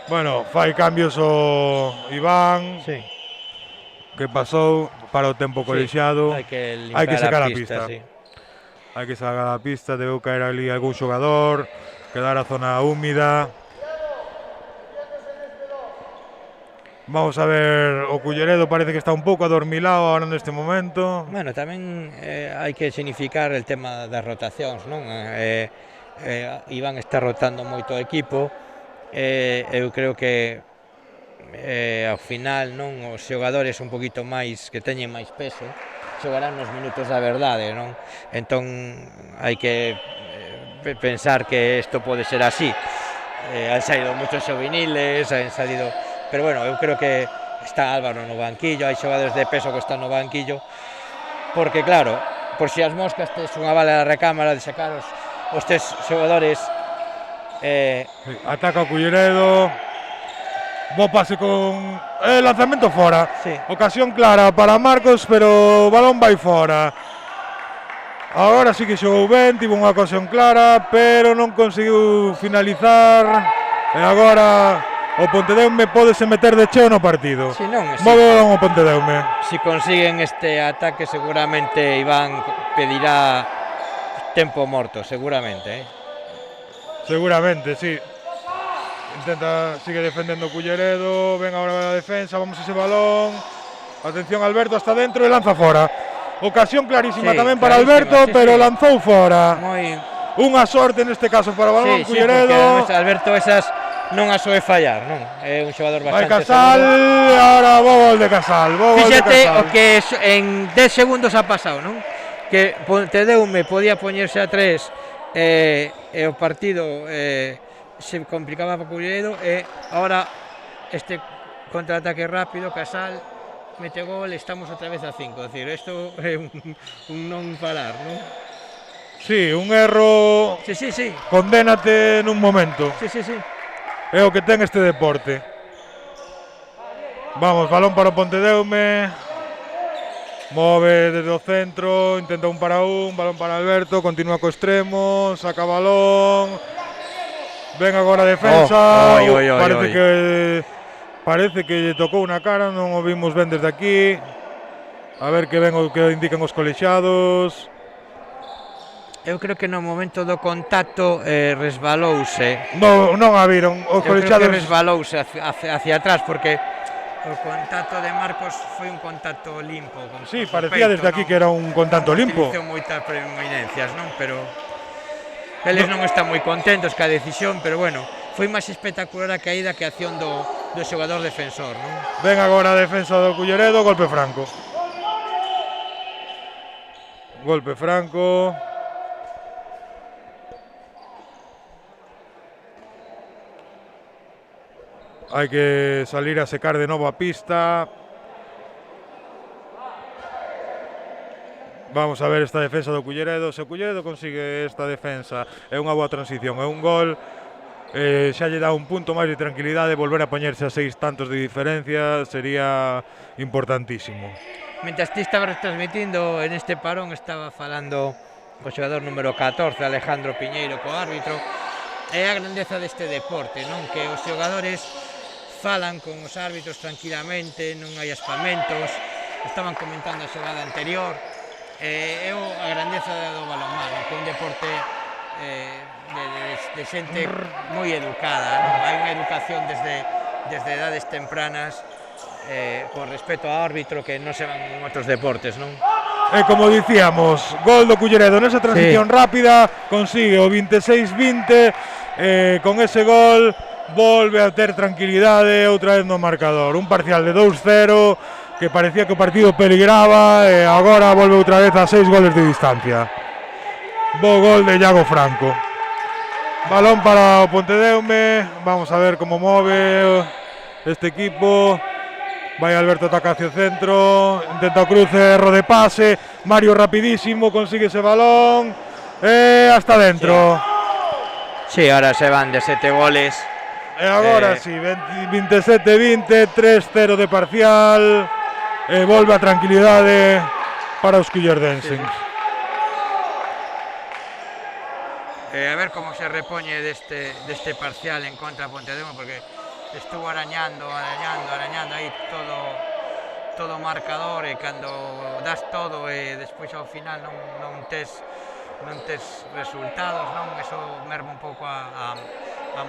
[SPEAKER 4] Bueno, fai cambios o Iván,
[SPEAKER 5] Sí.
[SPEAKER 4] que pasou para o tempo colexiado.
[SPEAKER 5] Hai que
[SPEAKER 4] Hai que sacar a
[SPEAKER 5] pista.
[SPEAKER 4] pista.
[SPEAKER 5] Sí.
[SPEAKER 4] Hai que sacar a pista, debeu caer ali algún xogador, quedar a zona húmida. Vamos a ver, o Culleredo parece que está un pouco adormilado ahora neste momento.
[SPEAKER 5] Bueno, tamén hai que significar el tema das rotacións, non? Iván está rotando moito o equipo. Eu creo que ao final non os xogadores un poquito máis que teñen máis peso xogarán nos minutos da verdade, non? Entón hai que pensar que isto pode ser así. Han salido muchos juveniles, han salido pero bueno, eu creo que está Álvaro no banquillo, hai xogadores de peso que están no banquillo, porque claro, por si as moscas tes unha bala da recámara de sacar os tres xogadores.
[SPEAKER 4] Sí, ataca o Culleredo. Bo pase con lanzamento fora.
[SPEAKER 5] Sí.
[SPEAKER 4] Ocasión clara para Marcos, pero o balón vai fora. Agora sí que xogou ben, tivo unha ocasión clara, pero non conseguiu finalizar. E agora o Pontedeume pódese meter de cheo no partido.
[SPEAKER 5] Si non,
[SPEAKER 4] Move o Pontedeume.
[SPEAKER 5] si consiguen este ataque seguramente Iván pedirá tempo morto, seguramente,
[SPEAKER 4] Seguramente, sí. Sigue defendendo Culleredo. Ven agora a defensa, vamos a ese balón. Atención, Alberto hasta dentro e lanza fora. Ocasión clarísima
[SPEAKER 5] Sí,
[SPEAKER 4] tamén para
[SPEAKER 5] clarísima,
[SPEAKER 4] Alberto,
[SPEAKER 5] sí,
[SPEAKER 4] pero
[SPEAKER 5] sí.
[SPEAKER 4] lanzou fora.
[SPEAKER 5] moi
[SPEAKER 4] Unha sorte neste caso para o balón,
[SPEAKER 5] porque
[SPEAKER 4] Culleredo.
[SPEAKER 5] además Alberto esas non as soe fallar, non? É un xogador
[SPEAKER 4] Vai
[SPEAKER 5] bastante
[SPEAKER 4] Casal,
[SPEAKER 5] seguro.
[SPEAKER 4] ahora bo gol de Casal. Bo gol de
[SPEAKER 5] Fíxate
[SPEAKER 4] Casal.
[SPEAKER 5] o que en 10 segundos ha pasado, non? Que Pontedeume podía poñerse a 3 e o partido se complicaba para Culleredo e agora este contraataque rápido, Casal mete gol, estamos outra vez a 5, é dicir, isto é un non parar, non?
[SPEAKER 4] Sí, un erro
[SPEAKER 5] Sí,
[SPEAKER 4] condénate nun momento.
[SPEAKER 5] sí.
[SPEAKER 4] É o que ten este deporte. Vamos, balón para o Pontedeume. Move desde o centro, intenta un para un, balón para Alberto, continúa co extremo, saca balón. Ven agora a defensa.
[SPEAKER 5] Oi.
[SPEAKER 4] Parece que lle tocou na cara, non o vimos ben desde aquí. A ver que ven o que indican os colexiados.
[SPEAKER 5] Eu creo que no momento do contacto resbalouse.
[SPEAKER 4] Non a viron os
[SPEAKER 5] Eu creo que
[SPEAKER 4] colexiados.
[SPEAKER 5] resbalouse hacia atrás porque o contacto de Marcos foi un contacto limpo.
[SPEAKER 4] Sí, parecía desde aquí que era un contacto limpo.
[SPEAKER 5] Utilizou moitas preeminencias, non? Pero eles non están moi contentos ca decisión, pero bueno, foi máis espectacular a caída que a acción do xogador defensor, non?
[SPEAKER 4] Ven agora a defensa do Culleredo, golpe franco. Golpe franco. Hai que salir a secar de novo a pista. Vamos a ver esta defensa do Culleredo. Se o Culleredo consigue esta defensa, é unha boa transición, é un gol. Xa lle dá un punto máis de tranquilidade. Volver a poñerse a 6 tantos de diferencia sería importantísimo.
[SPEAKER 5] Mientras ti estaba retransmitindo en este parón, estaba falando o xogador número 14, Alejandro Piñeiro, co árbitro. É a grandeza deste deporte, non? Que os xogadores falan con os árbitros tranquilamente, non hai aspamentos, estaban comentando a xogada anterior. É a grandeza do balonmán, que é un deporte de xente moi educada, non? Hai unha educación desde edades tempranas con respecto ao árbitro que non se van en outros deportes, non?
[SPEAKER 4] E como dicíamos, gol do Culleredo nesa transición rápida, consigue o 26-20, con ese gol volve a ter tranquilidade outra vez no marcador. Un parcial de 2-0 que parecía que o partido peligraba e agora volve outra vez a 6 goles de distancia. Bo gol de Iago Franco. Balón para o Pontedeume, vamos a ver como move este equipo. Vai Alberto, ataca hacia o centro, intenta o cruce, erro de pase, Mario rapidísimo, consigue ese balón e hasta dentro.
[SPEAKER 5] Sí, ahora se van de 7 goles.
[SPEAKER 4] E agora sí, 27-20, 3-0 de parcial, e volve a tranquilidade para os cullerdenses.
[SPEAKER 5] A ver como se repoñe deste parcial en contra de Pontedeume, porque estuvo arañando aí todo o marcador, e cando das todo e despois ao final non tes resultados, non? Eso merma un pouco a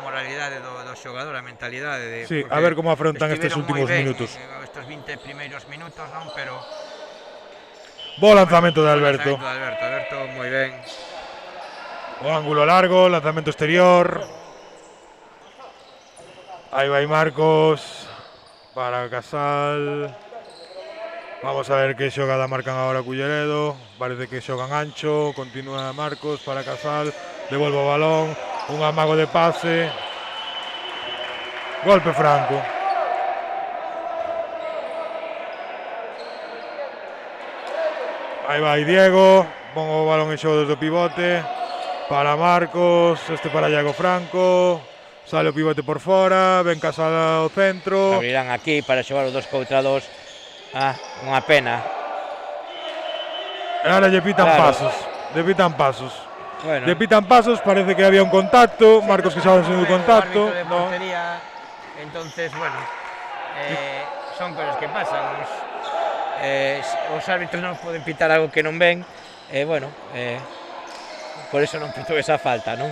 [SPEAKER 5] moralidade do xogador, a mentalidade de,
[SPEAKER 4] Sí, a ver como afrontan estes últimos minutos.
[SPEAKER 5] Estes 20 primeiros minutos, non? Pero
[SPEAKER 4] bo lanzamento de Alberto.
[SPEAKER 5] Alberto moi ben.
[SPEAKER 4] O ángulo largo, lanzamento exterior. Aí vai Marcos para Casal. Vamos a ver que xogada marcan agora Culleredo. Parece que xogan ancho. Continúa Marcos para Casal. Devolve o balón. Un amago de pase. Golpe franco. Aí vai Diego, pon o balón en xogo desde o pivote. Para Marcos, para Iago Franco. Sale o pivote por fora, ven Casal ao centro.
[SPEAKER 5] Abrirán aquí para xogar os 2 contra 2. Unha pena.
[SPEAKER 4] E ahora lle pitan
[SPEAKER 5] Claro.
[SPEAKER 4] pasos.
[SPEAKER 5] Bueno,
[SPEAKER 4] Lle pitan pasos, parece que había un contacto. Marcos que estaba en contacto.
[SPEAKER 5] O árbitro de
[SPEAKER 4] No.
[SPEAKER 5] portería, entonces, bueno, son cosas que pasan. Os árbitros non poden pitar algo que non ven. Bueno, por eso non pitou esa falta, non?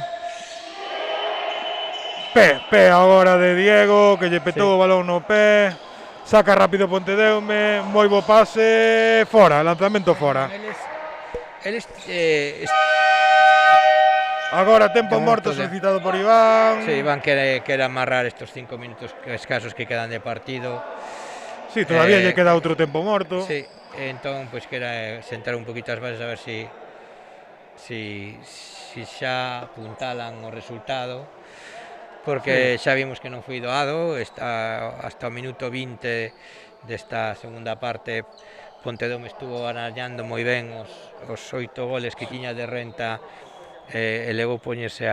[SPEAKER 4] Pé agora de Diego, que lle petou
[SPEAKER 5] Sí.
[SPEAKER 4] o balón no pé. Saca rápido Pontedeume, moi bo pase, fora, lanzamento fora.
[SPEAKER 5] Eles
[SPEAKER 4] Agora tempo
[SPEAKER 5] Tempo
[SPEAKER 4] morto
[SPEAKER 5] de-
[SPEAKER 4] solicitado por Iván.
[SPEAKER 5] sí, Iván quere amarrar estos 5 minutos escasos que quedan de partido.
[SPEAKER 4] Sí, todavía lle queda outro tempo morto.
[SPEAKER 5] Sí, entón, pois quera sentar un poquito as bases a ver si xa apuntalan o resultado, porque xa vimos que non foi doado, hasta o minuto 20 desta segunda parte Pontedeume estuvo arañando moi ben os 8 goles que tiña de renta, e levou poñerse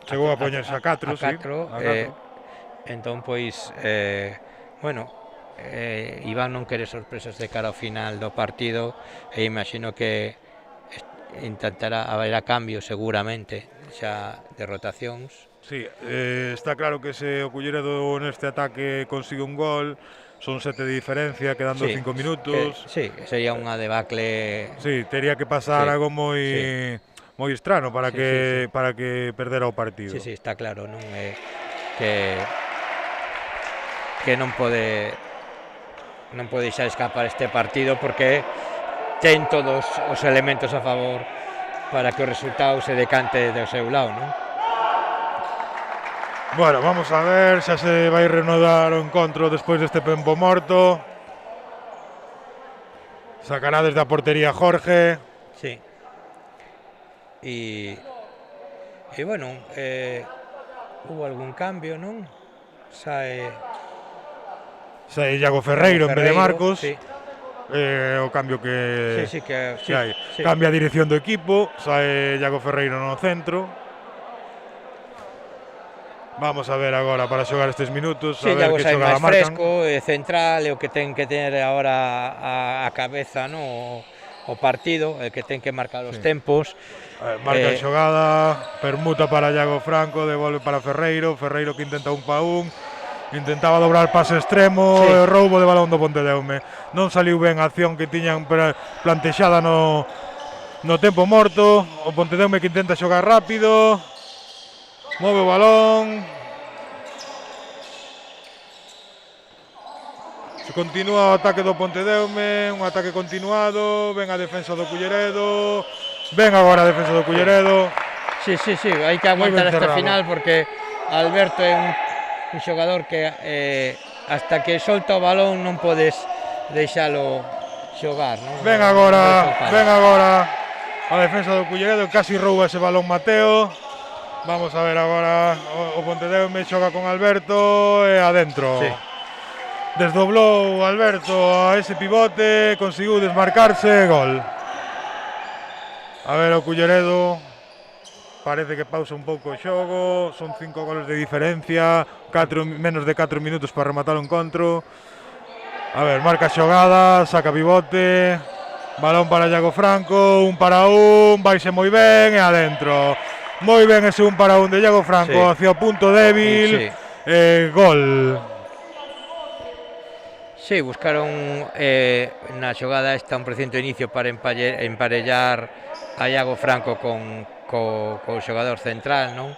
[SPEAKER 4] Chegou a poñerse a 4, sí.
[SPEAKER 5] catro,
[SPEAKER 4] A 4.
[SPEAKER 5] entón, pois, bueno, Iván non quere sorpresas de cara ao final do partido e imagino que intentará haber cambio seguramente xa de rotacións.
[SPEAKER 4] Sí, está claro que se o Culleredo neste ataque consigue un gol, son 7 de diferencia, quedando 5 minutos.
[SPEAKER 5] Sí, sería unha debacle.
[SPEAKER 4] Sí, tería que pasar
[SPEAKER 5] Sí,
[SPEAKER 4] algo moi moi estrano para
[SPEAKER 5] Sí,
[SPEAKER 4] que
[SPEAKER 5] sí.
[SPEAKER 4] para que perdera o partido.
[SPEAKER 5] Sí, está claro, non? Que non pode deixar escapar este partido porque ten todos os elementos a favor para que o resultado se decante do seu lado, non?
[SPEAKER 4] Bueno, vamos a ver, xa se vai reanudar o encontro despois deste tempo morto. Sacará desde a portería Jorge.
[SPEAKER 5] Sí. E bueno, hubo algún cambio, non? Sae
[SPEAKER 4] Sai Iago Ferreiro en vez de Marcos.
[SPEAKER 5] Sí,
[SPEAKER 4] O cambio que
[SPEAKER 5] sí, que
[SPEAKER 4] que hai.
[SPEAKER 5] sí.
[SPEAKER 4] Cambia a dirección do equipo, sae Iago Ferreiro no centro. Vamos a ver agora para xogar estes minutos,
[SPEAKER 5] Sí,
[SPEAKER 4] a ver
[SPEAKER 5] Iago
[SPEAKER 4] que
[SPEAKER 5] sai
[SPEAKER 4] xogada
[SPEAKER 5] máis
[SPEAKER 4] marcan.
[SPEAKER 5] fresco, central, é o que ten que ter agora a cabeza, no? O partido, que ten que marcar os tempos.
[SPEAKER 4] Marca a xogada, permuta para Iago Franco, devolve para Ferreiro, Ferreiro que intenta un pa un, intentaba dobrar pase extremo,
[SPEAKER 5] Sí.
[SPEAKER 4] roubo de balón do Pontedeume. Non saliu ben a acción que tiñan plantexada no tempo morto, o Pontedeume que intenta xogar rápido, move o balón. Se continúa o ataque do Pontedeume, un ataque continuado, ven a defensa do Culleredo, ven agora a defensa do Culleredo.
[SPEAKER 5] Sí, hai que
[SPEAKER 4] Moi ben
[SPEAKER 5] aguantar hasta
[SPEAKER 4] cerrado.
[SPEAKER 5] o final porque Alberto é un xogador que hasta que solta o balón non podes deixalo xogar, non?
[SPEAKER 4] Ven agora a defensa do Culleredo, casi rouba ese balón Mateo. Vamos a ver agora o Pontedeume xoga con Alberto e adentro.
[SPEAKER 5] Sí.
[SPEAKER 4] Desdoblou Alberto a ese pivote, conseguiu desmarcarse, gol. A ver o Culleredo, parece que pausa un pouco o xogo, son 5 goles de diferencia, menos de 4 minutos para rematar o encontro. A ver, marca xogada, saca pivote, balón para Iago Franco, un para un, vaise moi ben e adentro. Moi ben ese un para un de Iago Franco hacia o punto débil, gol.
[SPEAKER 5] Sí, buscaron na xogada esta un precento inicio para emparellar a Iago Franco co xogador central, non?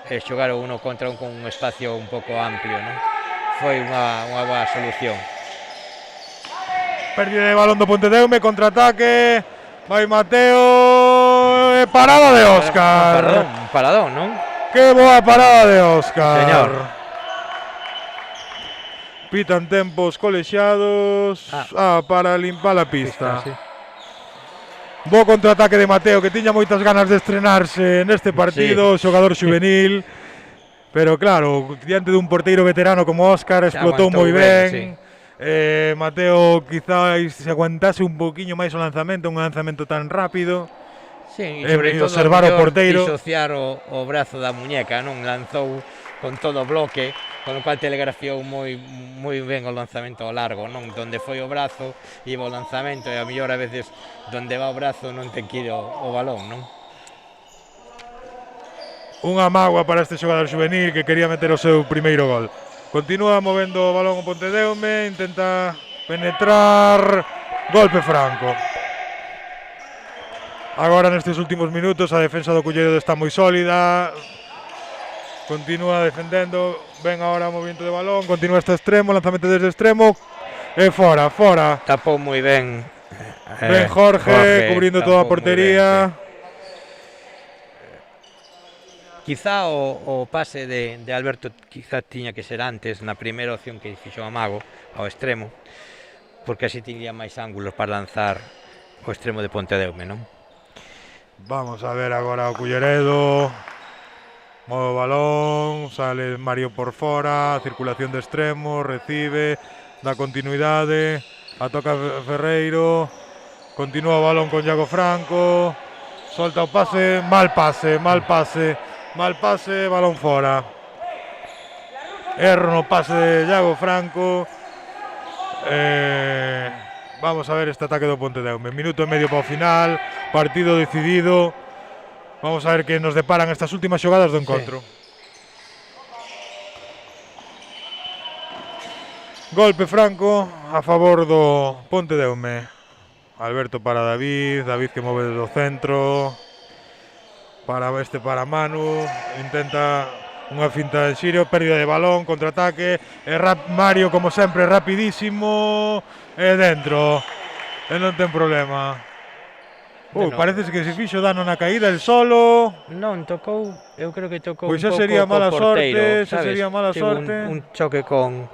[SPEAKER 5] Xogaron uno contra un con un espacio un pouco amplio, non? Foi unha boa solución.
[SPEAKER 4] Pérdida de balón do Pontedeume, contraataque, vai Mateo, e parada de Óscar.
[SPEAKER 5] Un paradón, non?
[SPEAKER 4] Que boa parada de Óscar.
[SPEAKER 5] Señor.
[SPEAKER 4] Pitan tempos colexiados para limpar a pista.
[SPEAKER 5] Sí.
[SPEAKER 4] Bo contraataque de Mateo, que tiña moitas ganas de estrenarse neste partido, xogador juvenil, pero claro, diante dun porteiro veterano como Óscar, explotou moi ben, Mateo quizáis se aguantase un poquinho máis o lanzamento, un lanzamento tan rápido.
[SPEAKER 5] Sí, e sobre todo
[SPEAKER 4] observar o porteiro,
[SPEAKER 5] disociar o brazo da muñeca, non lanzou con todo o bloque, con o cual telegrafiou moi ben o lanzamento ao largo, non? Donde foi o brazo iba o lanzamento e a mellor a veces donde va o brazo non ten que ir o balón, non?
[SPEAKER 4] unha mágoa para este xogador juvenil que quería meter o seu primeiro gol. Continúa movendo o balón o Pontedeume, intenta penetrar, golpe franco. Agora nestes últimos minutos a defensa do Culleredo está moi sólida. Continúa defendendo, ven agora o movimento de balón, continúa este extremo, lanzamento desde extremo e fora.
[SPEAKER 5] Tapou moi ben.
[SPEAKER 4] Ben Jorge cubrindo toda a portería.
[SPEAKER 5] Quizá o pase de Alberto quizá tiña que ser antes, na primeira opción que fixo a Mago ao extremo, porque así tiña máis ángulos para lanzar o extremo de Pontedeume, non?
[SPEAKER 4] Vamos a ver agora o Culleredo. Move o balón, sale Mario por fora, circulación de extremo, recibe, dá continuidade, atoca Ferreiro, continúa o balón con Iago Franco, solta o pase, mal pase, balón fora. Erro no pase de Iago Franco. Vamos a ver este ataque do Pontedeume. Minuto e medio para o final, partido decidido. Vamos a ver que nos deparan estas últimas xogadas do encontro. Sí. Golpe franco a favor do Pontedeume. Alberto para David que move do centro. Para Manu, intenta unha finta de xiro, pérdida de balón, contraataque, Mario como sempre rapidísimo, e dentro, e non ten problema. Parece que se fixo dano na caída el solo.
[SPEAKER 5] Non, tocou, eu creo que tocou
[SPEAKER 4] pois
[SPEAKER 5] un pouco
[SPEAKER 4] sería mala
[SPEAKER 5] porteiro,
[SPEAKER 4] sorte, sería mala sorte.
[SPEAKER 5] Un choque con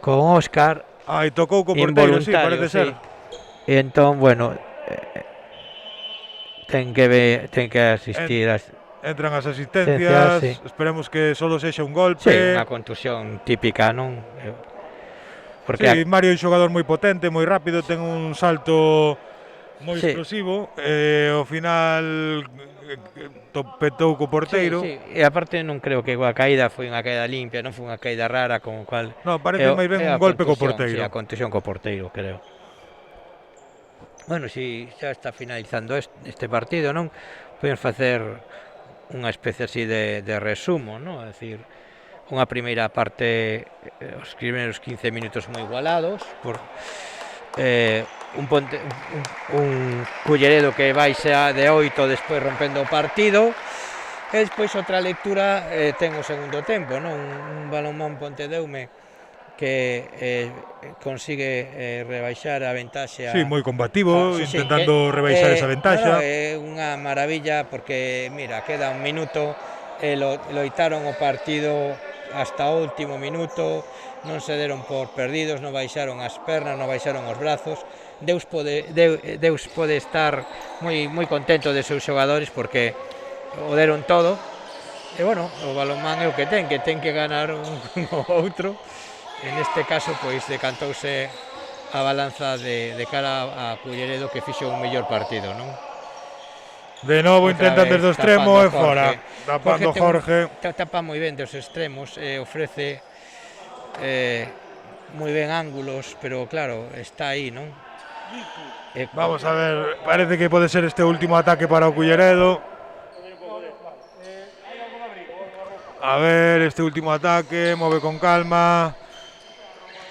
[SPEAKER 5] Óscar.
[SPEAKER 4] E tocou co porteiro, sí, parece ser.
[SPEAKER 5] E entón, bueno, ten que asistir
[SPEAKER 4] entran as asistencias, sí. Esperemos que solo sexa un golpe.
[SPEAKER 5] Sí, unha contusión típica, non?
[SPEAKER 4] Porque sí, Mario é un xogador moi potente, moi rápido, ten un salto moi explosivo, ao final topetou co porteiro.
[SPEAKER 5] Sí, e aparte non creo que a caída foi unha caída limpia, non foi unha caída rara, con o cual...
[SPEAKER 4] Non, parece máis ben un golpe co porteiro.
[SPEAKER 5] Sí, a contusión co porteiro, creo. Bueno, si xa está finalizando este partido, non? Podemos facer unha especie así de resumo, non? É dicir, unha primeira parte, os primeiros 15 minutos moi igualados, por un Culleredo que baixa de 8 despois rompendo o partido, e despois outra lectura ten o segundo tempo, non? Un Balonmán Pontedeume que consigue rebaixar a ventaxe.
[SPEAKER 4] Sí, moi combativo, intentando rebaixar esa ventaxa.
[SPEAKER 5] É unha maravilla porque, mira, queda un minuto e loitaron o partido hasta o último minuto, non se deron por perdidos, non baixaron as pernas, non baixaron os brazos. Deus pode estar moi contento de seus xogadores porque o deron todo. E, bueno, o balonmán é o que ten que ganar un ou outro. En este caso, pois, decantouse a balanza de cara a Culleredo, que fixo un mellor partido, non?
[SPEAKER 4] De novo intentan desde o extremo e fora. Tapando Jorge.
[SPEAKER 5] Tapa moi ben dos extremos, ofrece moi ben ángulos, pero claro, está aí, non?
[SPEAKER 4] Vamos a ver, parece que pode ser este último ataque para o Culleredo. A ver, este último ataque, move con calma.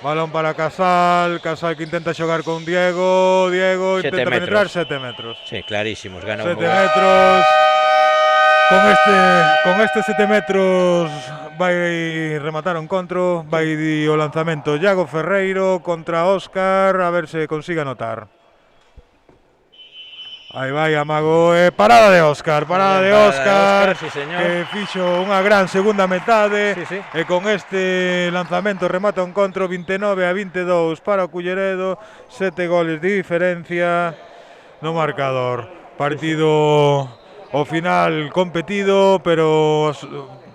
[SPEAKER 4] Balón para Casal que intenta xogar con Diego intenta penetrar 7 metros.
[SPEAKER 5] Sí, clarísimos, ganou
[SPEAKER 4] 7 metros. Con este 7 metros vai rematar o encontro, vai o lanzamento Iago Ferreiro contra Óscar, a ver se consigue anotar. Aí vai Amago, parada de Óscar,
[SPEAKER 5] sí,
[SPEAKER 4] que fixo unha gran segunda metade,
[SPEAKER 5] sí.
[SPEAKER 4] E con este lanzamento remata o encontro 29-22 para o Culleredo, 7 goles de diferencia no marcador. Partido ao final competido, pero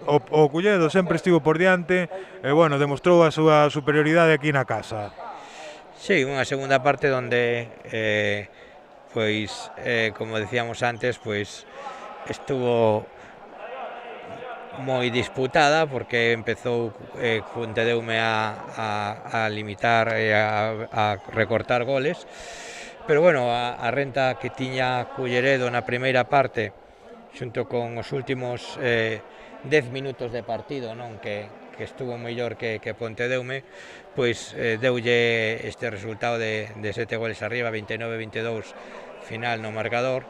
[SPEAKER 4] o Culleredo sempre estivo por diante e, bueno, demostrou a súa superioridade aquí na casa.
[SPEAKER 5] Sí, unha segunda parte onde, como decíamos antes, estuvo moi disputada porque empezou Pontedeume a limitar e a recortar goles, pero bueno, a renta que tiña Culleredo na primeira parte xunto con os últimos 10 minutos de partido, non, que estuvo mellor que Pontedeume, pois deulle este resultado de 7 goles arriba, 29-22 final no marcador,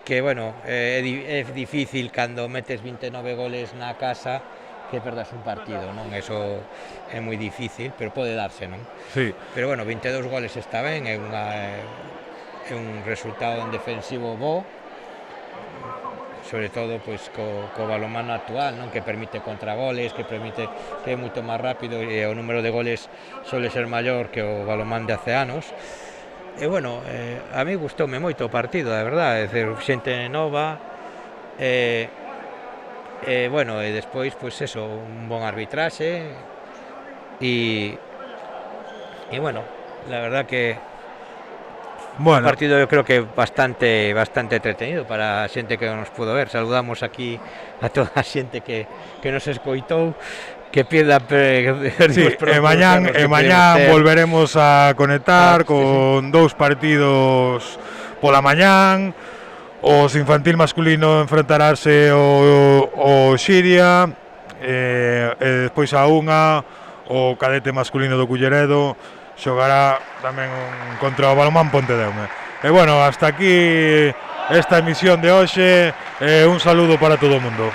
[SPEAKER 5] que, bueno, é difícil cando metes 29 goles na casa que perdas un partido, non? Eso é moi difícil, pero pode darse, non?
[SPEAKER 4] Sí.
[SPEAKER 5] Pero, bueno, 22 goles está ben, é un resultado en defensivo bo, sobre todo co balonmano actual, non, que permite contragoles, que é moito máis rápido e o número de goles suele ser maior que o balonmán de hace anos. E, bueno, a mí gustoume moito o partido, de verdade, é dicir, xente nova, bueno, e despois, un bon arbitraxe e, bueno, la verdad que un partido yo creo que bastante entretenido para a xente que nos pudo ver. Saludamos aquí a toda a xente que nos escoitou, que pierda
[SPEAKER 4] sí, e mañán volveremos a conectar con dous partidos pola mañán. Os infantil masculino enfrentarase o Xiria, e despois a unha o cadete masculino do Culleredo xogará tamén contra o balonmán Pontedeume. E, bueno, hasta aquí esta emisión de hoxe, un saludo para todo o mundo.